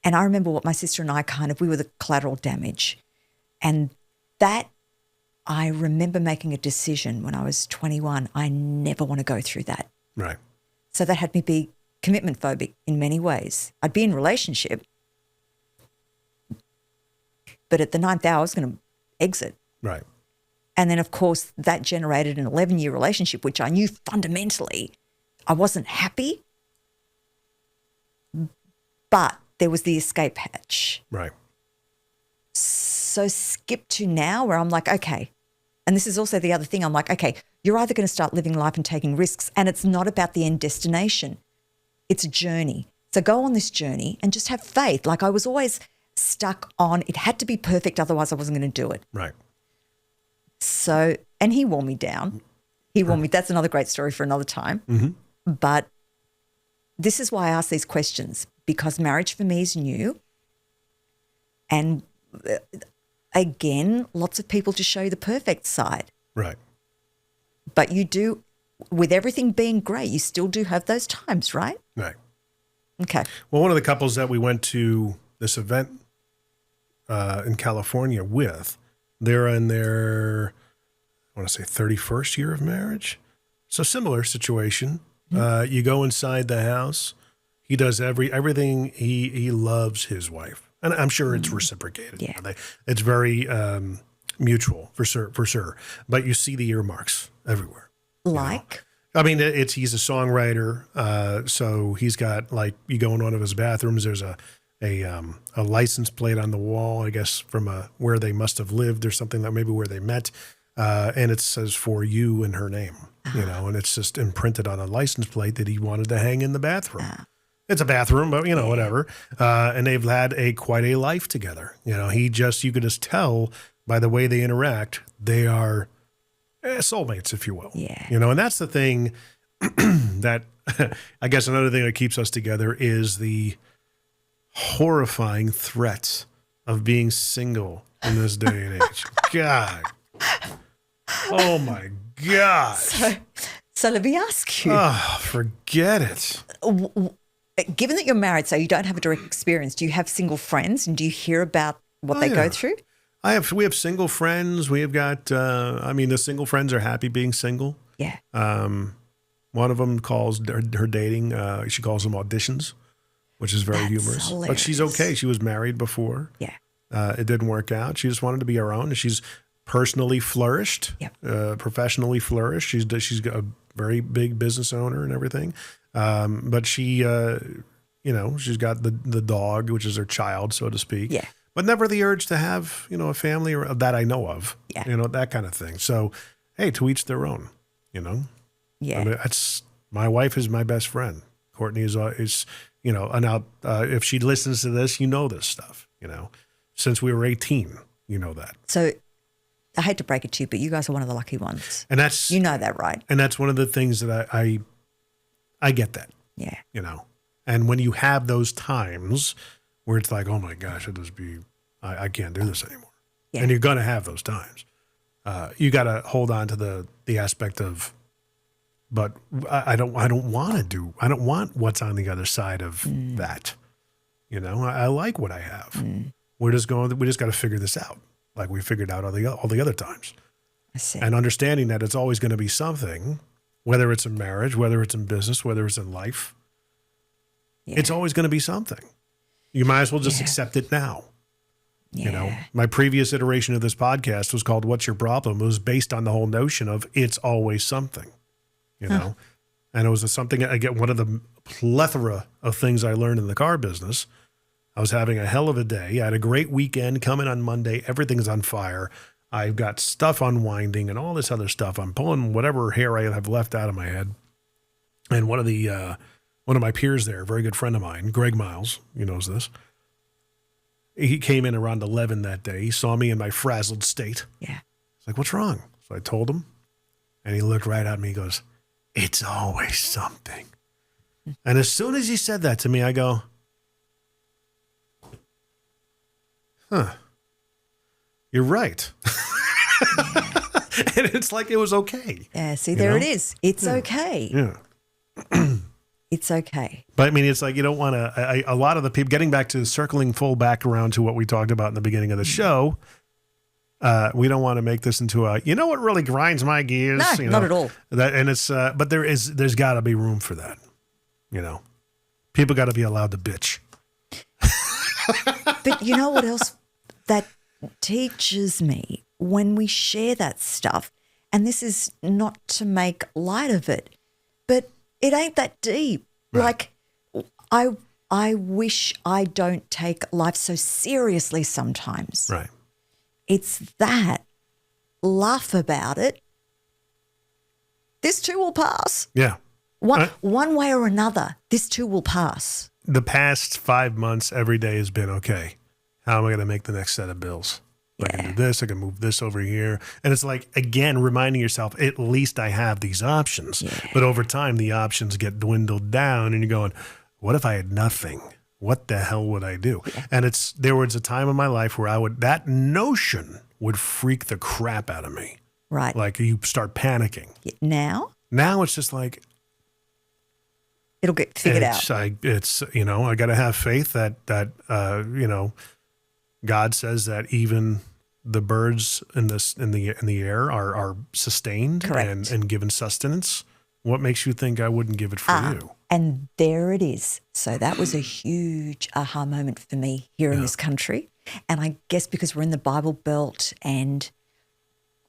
And I remember what my sister and I we were the collateral damage. And that, I remember making a decision when I was 21, I never want to go through that. Right. So that had me be commitment phobic in many ways. I'd be in a relationship, but at the 9th hour, I was going to exit. Right. And then, of course, that generated an 11-year relationship, which I knew fundamentally I wasn't happy, but there was the escape hatch. Right. So skip to now where I'm like, okay, and this is also the other thing. I'm like, okay, you're either going to start living life and taking risks, and it's not about the end destination. It's a journey. So go on this journey and just have faith. Like I was always stuck on it had to be perfect, otherwise I wasn't going to do it. Right. So, and he wore me down. He wore me. That's another great story for another time. But this is why I ask these questions, because marriage for me is new. And again, lots of people just show you the perfect side. Right. But you do, with everything being great, you still do have those times, right? Right. Okay. Well, one of the couples that we went to this event in California with, they're in their, I want to say 31st year of marriage. So similar situation. You go inside the house. He does everything. He loves his wife, and I'm sure it's reciprocated. Yeah. It's very mutual for sure. But you see the earmarks everywhere. Like? I mean, he's a songwriter. So he's got, like, you go in one of his bathrooms, there's a license plate on the wall, I guess from where they must have lived or something, that maybe where they met. And it says for you and her name, and it's just imprinted on a license plate that he wanted to hang in the bathroom. It's a bathroom, but whatever. And they've had quite a life together. You could just tell by the way they interact, they are soulmates, if you will. Yeah. And that's the thing that I guess another thing that keeps us together is the horrifying threat of being single in this day and age. God. Oh my gosh. So let me ask you. Oh, forget it. Given that you're married, so you don't have a direct experience, do you have single friends and do you hear about what they go through? We have single friends. We have got, the single friends are happy being single. Yeah. One of them calls her dating, she calls them auditions, which is very humorous. Hilarious. But she's okay. She was married before. Yeah. It didn't work out. She just wanted to be her own. She's personally flourished, professionally flourished. She's got a very big business owner and everything. But she, she's got the dog, which is her child, so to speak. Yeah. But never the urge to have, a family that I know of. Yeah. That kind of thing. So, hey, to each their own. Yeah. I mean, my wife is my best friend. Courtney is and if she listens to this, this stuff. Since we were 18, that. So I hate to break it to you, but you guys are one of the lucky ones. And that's that, right? And that's one of the things that I get that. Yeah. And when you have those times where it's like, oh my gosh, I can't do this anymore. Yeah. And you're going to have those times. You got to hold on to the aspect of, but I don't want what's on the other side of that. I like what I have. We just got to figure this out, like we figured out all the other times. I see. And understanding that it's always going to be something, whether it's in marriage, whether it's in business, whether it's in life, it's always going to be something. You might as well just accept it now. Yeah. You know, my previous iteration of this podcast was called "What's Your Problem?" It was based on the whole notion of it's always something, you know, and it was something. I get one of the plethora of things I learned in the car business. I was having a hell of a day. I had a great weekend coming on Monday. Everything's on fire. I've got stuff unwinding and all this other stuff. I'm pulling whatever hair I have left out of my head. And one of my peers there, a very good friend of mine, Greg Miles, he knows this. He came in around 11 that day. He saw me in my frazzled state. Yeah. He's like, "What's wrong?" So I told him, and he looked right at me. He goes, "It's always something." And as soon as he said that to me, I go, "Huh, you're right." And it's like it was okay. Yeah, see, there it is. It's okay. Yeah. It's okay. But I mean, it's like you don't want to, a lot of the people, getting back to circling full back around to what we talked about in the beginning of the show, we don't want to make this into a, you know what really grinds my gears? No, you know, not at all. That, and it's, but there's got to be room for that. You know, people got to be allowed to bitch. But you know what else that teaches me when we share that stuff, and this is not to make light of it, but it ain't that deep. Right. Like, I wish I don't take life so seriously sometimes. Right. It's that. Laugh about it. This too will pass. Yeah. One way or another, this too will pass. The past 5 months, every day has been, okay, how am I going to make the next set of bills? I can do this. I can move this over here. And it's like, again, reminding yourself, at least I have these options. Yeah. But over time, the options get dwindled down and you're going, what if I had nothing? What the hell would I do? Yeah. And there was a time in my life where that notion would freak the crap out of me. Right. Like you start panicking. Now it's just like, it'll get figured out. I got to have faith that God says that even the birds in the air are sustained and given sustenance. What makes you think I wouldn't give it for you? And there it is. So that was a huge aha moment for me here in this country. And I guess because we're in the Bible Belt and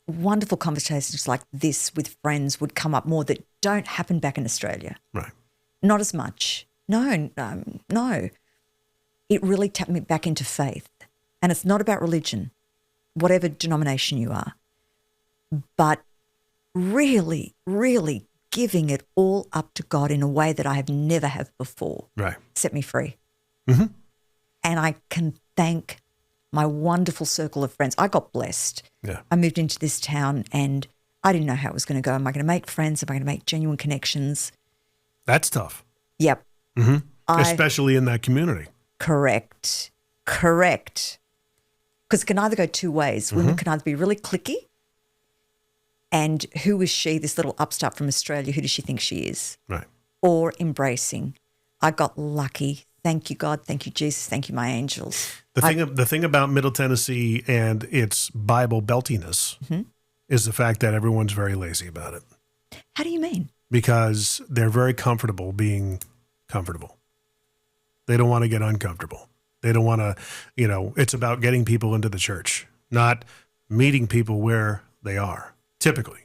wonderful conversations like this with friends would come up more that don't happen back in Australia. Right. Not as much. No. It really tapped me back into faith. And it's not about religion, whatever denomination you are, but really, really giving it all up to God in a way that I have never have before. Right. Set me free. Mm-hmm. And I can thank my wonderful circle of friends. I got blessed. Yeah. I moved into this town and I didn't know how it was going to go. Am I going to make friends? Am I going to make genuine connections? That's tough. Yep. Mm-hmm. Especially in that community. Correct. Because it can either go two ways. Women can either be really cliquey and who is she, this little upstart from Australia, who does she think she is? Right. Or embracing. I got lucky. Thank you, God. Thank you, Jesus. Thank you, my angels. The thing about Middle Tennessee and its Bible beltiness is the fact that everyone's very lazy about it. How do you mean? Because they're very comfortable being comfortable. They don't want to get uncomfortable. They don't want to, it's about getting people into the church, not meeting people where they are, typically.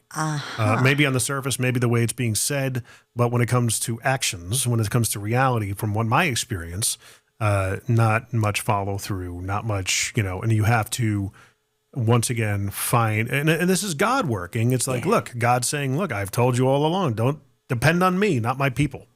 Maybe on the surface, maybe the way it's being said, but when it comes to actions, when it comes to reality, from what my experience, not much follow through, not much, and you have to, once again, find, and this is God working. It's like, look, God's saying, look, I've told you all along, don't depend on me, not my people.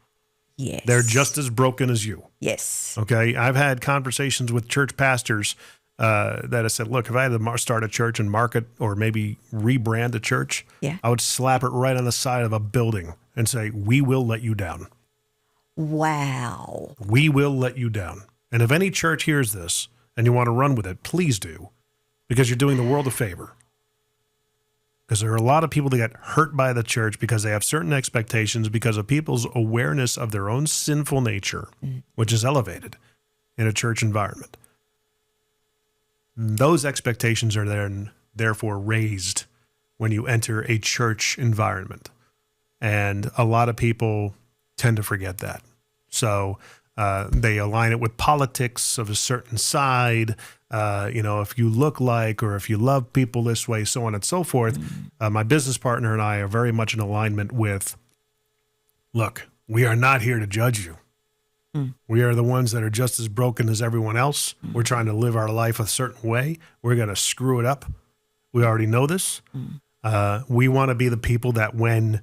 Yes. They're just as broken as you. Yes. Okay. I've had conversations with church pastors that have said, look, if I had to start a church and market or maybe rebrand a church, I would slap it right on the side of a building and say, we will let you down. Wow. We will let you down. And if any church hears this and you want to run with it, please do, because you're doing the world a favor. Because there are a lot of people that get hurt by the church because they have certain expectations because of people's awareness of their own sinful nature, which is elevated in a church environment. those expectations are then therefore raised when you enter a church environment. And a lot of people tend to forget that. So they align it with politics of a certain side. If you look like, or if you love people this way, so on and so forth. My business partner and I are very much in alignment with, look, we are not here to judge you. We are the ones that are just as broken as everyone else. We're trying to live our life a certain way. We're going to screw it up. We already know this. We want to be the people that when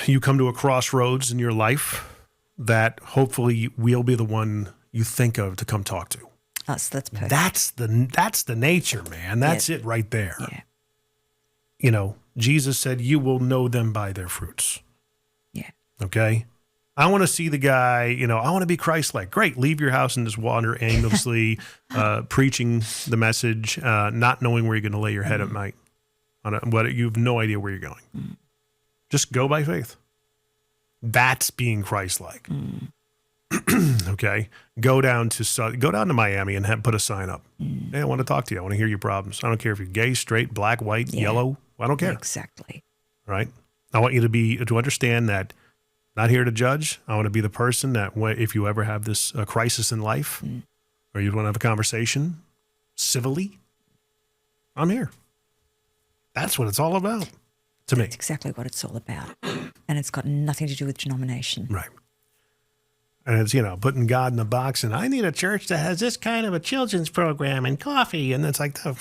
you come to a crossroads in your life, that hopefully we'll be the one you think of to come talk to. That's perfect. That's the nature, man. That's it right there. Yeah. Jesus said, you will know them by their fruits. Yeah. Okay? I want to see the guy, I want to be Christ-like. Great, leave your house and just wander aimlessly, preaching the message, not knowing where you're going to lay your head at night. You have no idea where you're going. Just go by faith. That's being Christ-like. Okay? Go down to Miami and put a sign up. Hey, I want to talk to you. I want to hear your problems. I don't care if you're gay, straight, black, white, yellow. I don't care. Exactly. Right? I want you to understand that not here to judge. I want to be the person that if you ever have this crisis in life or you want to have a conversation civilly, I'm here. That's what it's all about to me. That's exactly what it's all about. And it's got nothing to do with denomination. Right. And it's, putting God in a box and I need a church that has this kind of a children's program and coffee. And it's like, oh,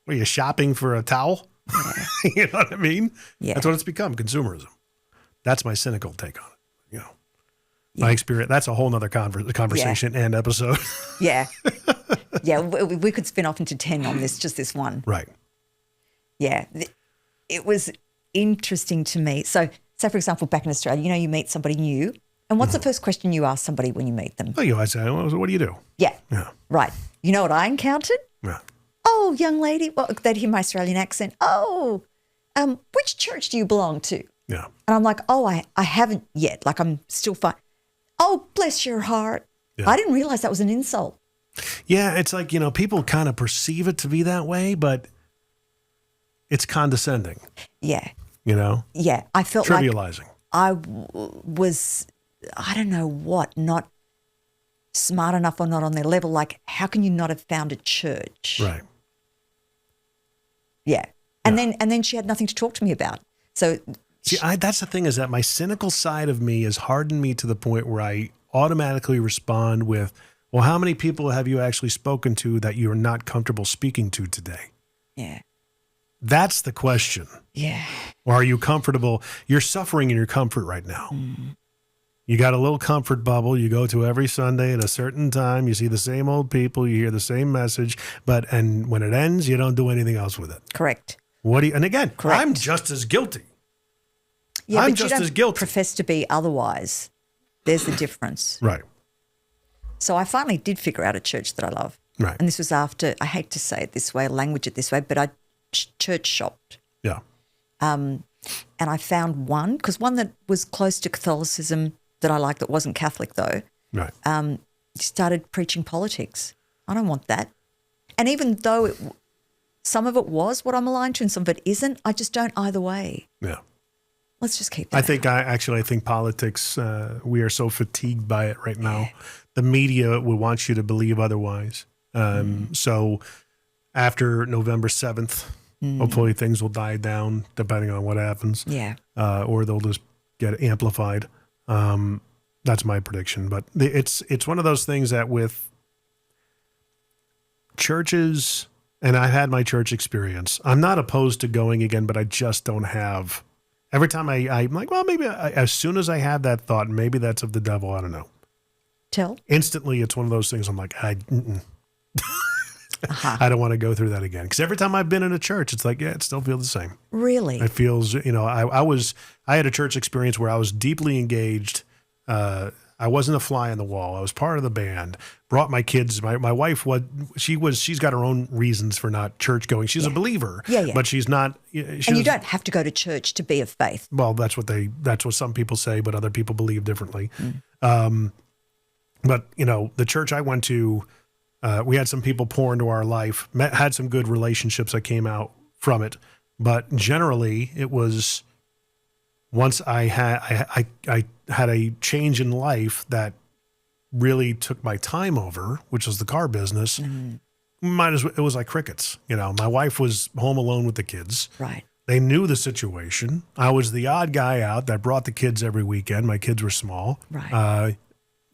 are you shopping for a towel? Yeah. You know what I mean? Yeah. That's what it's become, consumerism. That's my cynical take on it. My experience. That's a whole nother conversation and episode. Yeah. Yeah. We could spin off into 10 on just this one. Right. Yeah. It was interesting to me. So, say, for example, back in Australia, you meet somebody new. And what's the first question you ask somebody when you meet them? Well, I say, what do you do? Yeah. Yeah. Right. You know what I encountered? Yeah. Oh, young lady. Well, they'd hear my Australian accent. Oh, which church do you belong to? Yeah. And I'm like, oh, I haven't yet. Like, I'm still fine. Oh, bless your heart. Yeah. I didn't realize that was an insult. Yeah, it's like, people kind of perceive it to be that way, but it's condescending. Yeah. Yeah, I felt trivializing. like I was, I don't know what, not smart enough or not on their level. Like, how can you not have found a church? Right. Yeah. And then she had nothing to talk to me about. So see, that's the thing, is that my cynical side of me has hardened me to the point where I automatically respond with, well, how many people have you actually spoken to that you're not comfortable speaking to today? yeah. That's the question. Yeah. Or are you comfortable? You're suffering in your comfort right now. You got a little comfort bubble. You go to every Sunday at a certain time. You see the same old people. You hear the same message. And when it ends, you don't do anything else with it. Correct. And again, Correct. I'm just as guilty. Yeah, I'm but just you don't as guilty. profess to be otherwise. There's the difference. Right. So I finally did figure out a church that I love. Right. And this was after, I hate to say it this way, language it this way, but I church shopped. Yeah. And I found one that was close to Catholicism that I liked, that wasn't Catholic though. Right. Started preaching politics. I don't want that. And even though some of it was what I'm aligned to and some of it isn't, I just don't either way. Yeah. Let's just keep that. I think politics, we are so fatigued by it right now. The media will want you to believe otherwise. So after November 7th, hopefully things will die down depending on what happens. Yeah. Or they'll just get amplified. That's my prediction. But it's one of those things that with churches, and I've had my church experience, I'm not opposed to going again, but I just don't have. Every time I'm like, well, maybe as soon as I have that thought, maybe that's of the devil. I don't know. Instantly, it's one of those things I'm like, I don't want to go through that again. Because every time I've been in a church, it's like, it still feels the same. Really? It feels, I had a church experience where I was deeply engaged. I wasn't a fly on the wall. I was part of the band. Brought my kids. My wife, she's got her own reasons for not church going. She's a believer, but she's not. And you don't have to go to church to be of faith. Well, that's what some people say, but other people believe differently. But the church I went to, We had some people pour into our life, had some good relationships that came out from it. But generally, it was once I had a change in life that really took my time over, which was the car business. It was like crickets. My wife was home alone with the kids. Right. They knew the situation. I was the odd guy out that brought the kids every weekend. My kids were small, Right.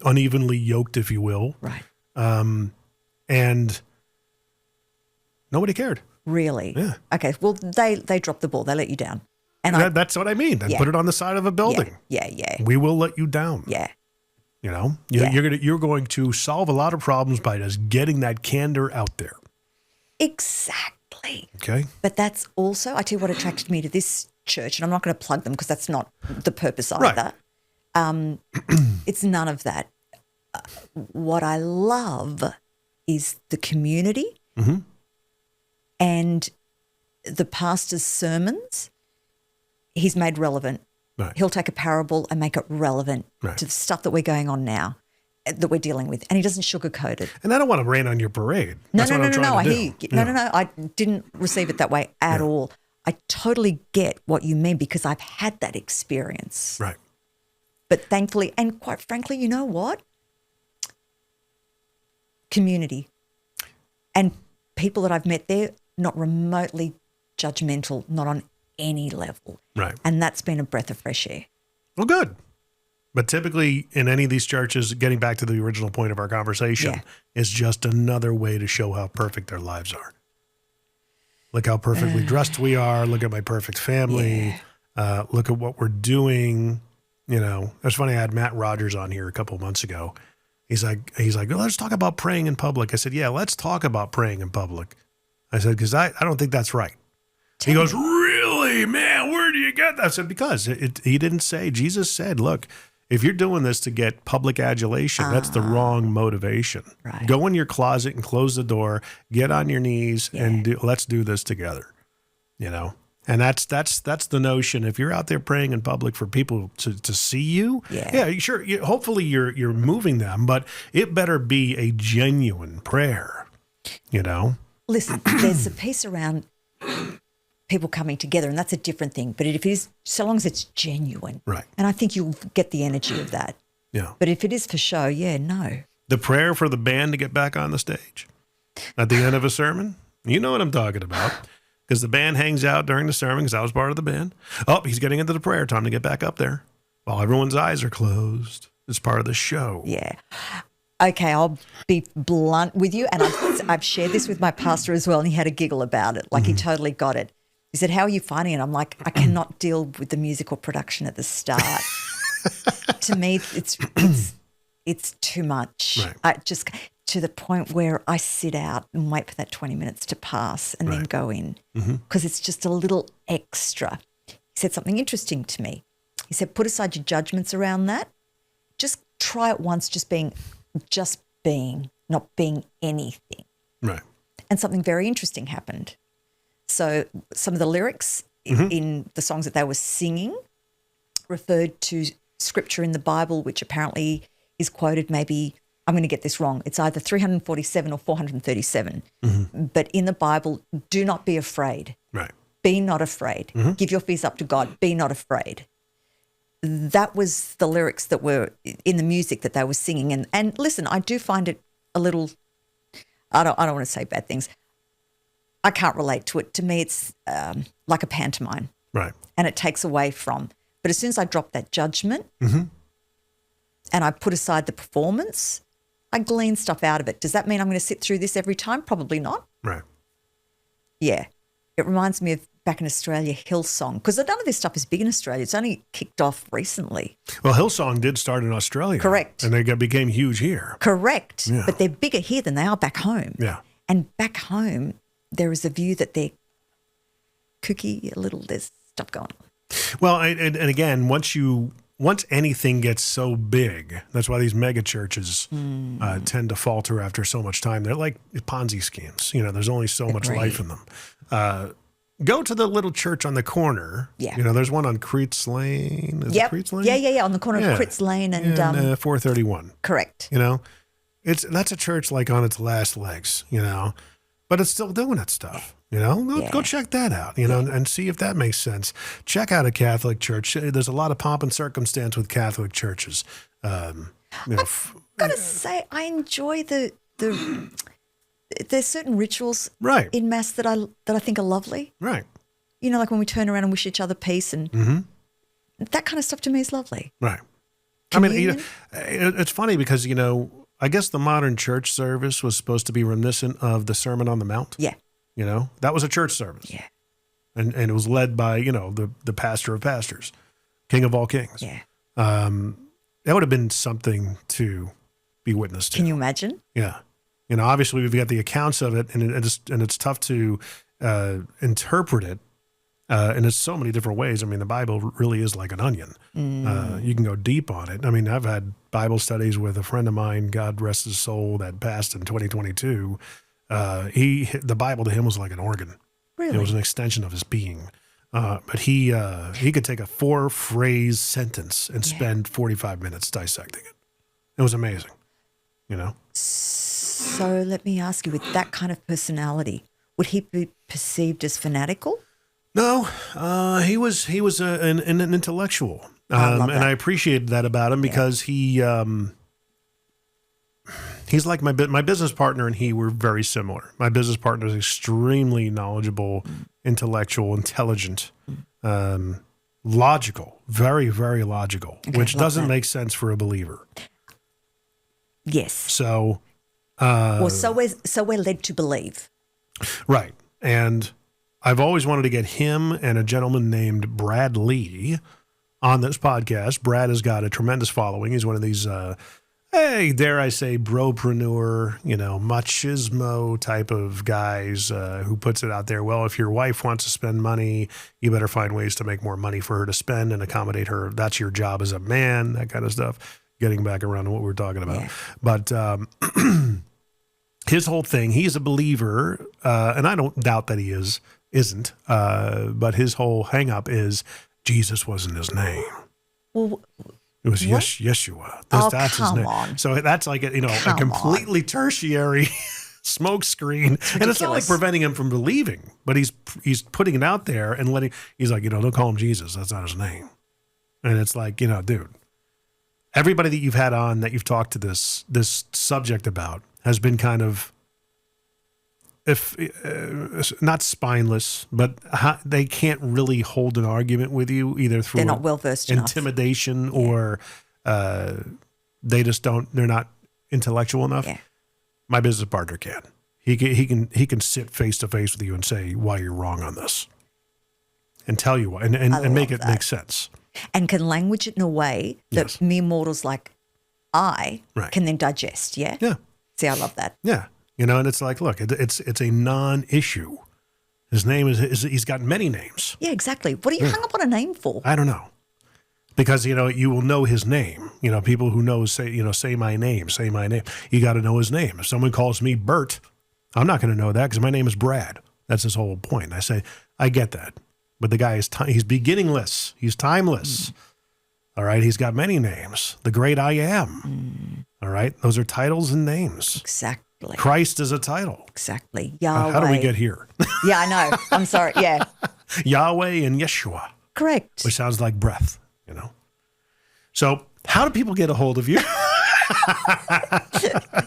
Unevenly yoked, if you will. Right. And nobody cared. Really? Yeah. Okay. Well, they dropped the ball. They let you down. And That's what I mean. They Yeah. put it on the side of a building. Yeah. We will let you down. Yeah. You're Yeah. you're going to solve a lot of problems by just getting that candor out there. Exactly. Okay. But that's also, I tell you what attracted me to this church, and I'm not going to plug them because that's not the purpose Right. either. It's none of that. What I love is the community and the pastor's sermons. He's made relevant. Right. He'll take a parable and make it relevant Right. to the stuff that we're going on now, that we're dealing with. And he doesn't sugarcoat it. And I don't want to rain on your parade. No, That's what I'm trying I to hear you. do. No. I didn't receive it that way at all. I totally get what you mean because I've had that experience. Right. But thankfully, and quite frankly, you know what? Community and people that I've met there, not remotely judgmental, not on any level. Right. And that's been a breath of fresh air. Well, good. But typically in any of these churches, getting back to the original point of our conversation, Yeah. is just another way to show how perfect their lives are. Look how perfectly dressed we are. Look at my perfect family. Look at what we're doing. It's funny. I had Matt Rogers on here a couple of months ago. He's like, well, let's talk about praying in public. I said, yeah, let's talk about praying in public. I said, because I don't think that's right. He goes, really, man, where do you get that? I said, because he didn't say, Jesus said, look, if you're doing this to get public adulation, that's the wrong motivation. Right. Go in your closet and close the door, get on your knees and let's do this together, And that's the notion. If you're out there praying in public for people to see you, sure. Hopefully you're moving them, but it better be a genuine prayer, Listen, there's a piece around people coming together, and that's a different thing. But if it is, so long as it's genuine, Right. And I think you'll get the energy of that. Yeah. But if it is for show, no. The prayer for the band to get back on the stage at the end of a sermon, you know what I'm talking about. Because the band hangs out during the sermon, because I was part of the band. Oh, he's getting into the prayer time to get back up there while everyone's eyes are closed. It's part of the show. Yeah. Okay, I'll be blunt with you, and I've shared this with my pastor as well, and he had a giggle about it. Like he totally got it. He said, "How are you finding it?" I'm like, I cannot deal with the musical production at the start. To me, it's too much. Right. I just to the point where I sit out and wait for that 20 minutes to pass and then go in because it's just a little extra. He said something interesting to me. He said, put aside your judgments around that. Just try it once, just being, not being anything. Right. And something very interesting happened. So some of the lyrics in the songs that they were singing referred to scripture in the Bible, which apparently is quoted maybe, I'm going to get this wrong, it's either 347 or 437. But in the Bible, do not be afraid. Right. Be not afraid. Give your fears up to God. Be not afraid. That was the lyrics that were in the music that they were singing. And listen, I do find it a little, I don't want to say bad things. I can't relate to it. To me, it's like a pantomime. Right. And it takes away from. But as soon as I drop that judgment and I put aside the performance, I glean stuff out of it. Does that mean I'm going to sit through this every time? Probably not. Right. Yeah. It reminds me of back in Australia, Hillsong, because none of this stuff is big in Australia. It's only kicked off recently. Well, Hillsong did start in Australia. Correct. And they became huge here. Correct. Yeah. But they're bigger here than they are back home. Yeah. And back home, there is a view that they're kooky, there's stuff going on. Well, and again, once anything gets so big, that's why these mega churches tend to falter after so much time. They're like Ponzi schemes. There's only so much life in them. Go to the little church on the corner. Yeah. There's one on Creets Lane. Is it Creets Lane? Yeah. On the corner of Creets Lane and 431. correct. that's a church like on its last legs, but it's still doing that stuff. Go check that out, and see if that makes sense. Check out a Catholic church. There's a lot of pomp and circumstance with Catholic churches. I've got to say, I enjoy there's certain rituals right in Mass that I think are lovely. Right. Like when we turn around and wish each other peace, and that kind of stuff to me is lovely. Right. Communion? It's funny because, I guess the modern church service was supposed to be reminiscent of the Sermon on the Mount. Yeah. That was a church service. Yeah. And it was led by, the pastor of pastors, King of all kings. Yeah. That would have been something to be witness to. Can you imagine? Yeah. Obviously we've got the accounts of it, and it's tough to interpret it. And it's so many different ways. The Bible really is like an onion. You can go deep on it. I've had Bible studies with a friend of mine, God rest his soul, that passed in 2022. The Bible to him was like an organ. Really? It was an extension of his being. But he could take a 4-phrase sentence and spend 45 minutes dissecting it. It was amazing, So let me ask you, with that kind of personality, would he be perceived as fanatical? No, he was an intellectual, I love and that. I appreciated that about him because he's like my business partner, and he were very similar. My business partner is extremely knowledgeable, intellectual, intelligent, logical, very, very logical, which doesn't make sense for a believer. Yes. So, So we're led to believe. right, and I've always wanted to get him and a gentleman named Brad Lee on this podcast. Brad has got a tremendous following. He's one of these, dare I say, bropreneur, machismo type of guys who puts it out there. Well, if your wife wants to spend money, you better find ways to make more money for her to spend and accommodate her. That's your job as a man, that kind of stuff. Getting back around to what we're talking about. Yeah. But his whole thing, he's a believer, and I don't doubt that he isn't, but his whole hang-up is Jesus wasn't his name. Well, It was what? Yeshua. That's his come name. on. So that's like a Come completely tertiary smoke screen. And it's not like ridiculous. preventing him from believing, but he's putting it out there and he's like, don't call him Jesus. That's not his name. And it's like, dude, everybody that you've had on that you've talked to this subject about has been kind of, if not spineless, but they can't really hold an argument with you either through they're not well versed enough. intimidation or they're not intellectual enough. Yeah. My business partner can. He can sit face to face with you and say why you're wrong on this, and tell you why, and make it that. make sense. And can language it in a way that Yes. mere mortals like I Right. can then digest. Yeah. Yeah, See, I love that. yeah. And it's like, look, it's a non-issue. His name is he's got many names. Yeah, exactly. What are you hung up on a name for? I don't know. Because, you will know his name. People who know, say my name, say my name. You got to know his name. If someone calls me Bert, I'm not going to know that because my name is Brad. That's his whole point. I say, I get that. But the guy he's beginningless. He's timeless. All right. He's got many names. The great I am. All right. Those are titles and names. Exactly. Christ is a title. Exactly. Yahweh. How do we get here? Yeah, I know. I'm sorry. Yeah. Yahweh and Yeshua, Correct. which sounds like breath, So how do people get a hold of you?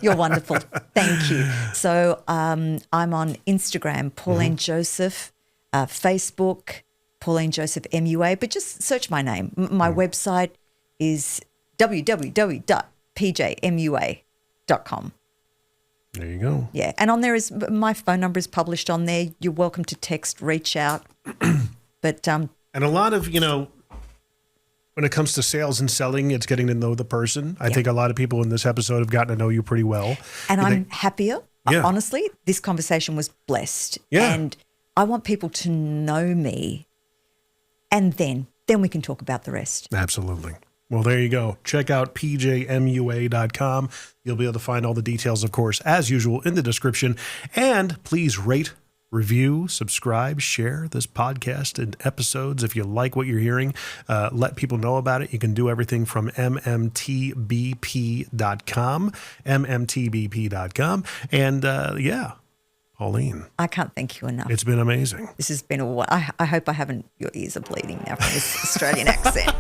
You're wonderful. Thank you. So I'm on Instagram, Pauline Joseph, Facebook, Pauline Joseph MUA, but just search my name. My website is www.pjmua.com. There you go. Yeah. And on there is my phone number is published on there. You're welcome to text, reach out. But And a lot of, when it comes to sales and selling, it's getting to know the person. I think a lot of people in this episode have gotten to know you pretty well. and I'm happier. Yeah. Honestly, this conversation was blessed. Yeah. And I want people to know me, and then we can talk about the rest. Absolutely. Well, there you go. Check out pjmua.com. You'll be able to find all the details, of course, as usual, in the description. And please rate, review, subscribe, share this podcast and episodes. If you like what you're hearing, let people know about it. You can do everything from MMTBP.com, MMTBP.com. And Pauline. I can't thank you enough. It's been amazing. This has been I hope I haven't, your ears are bleeding now from this Australian accent.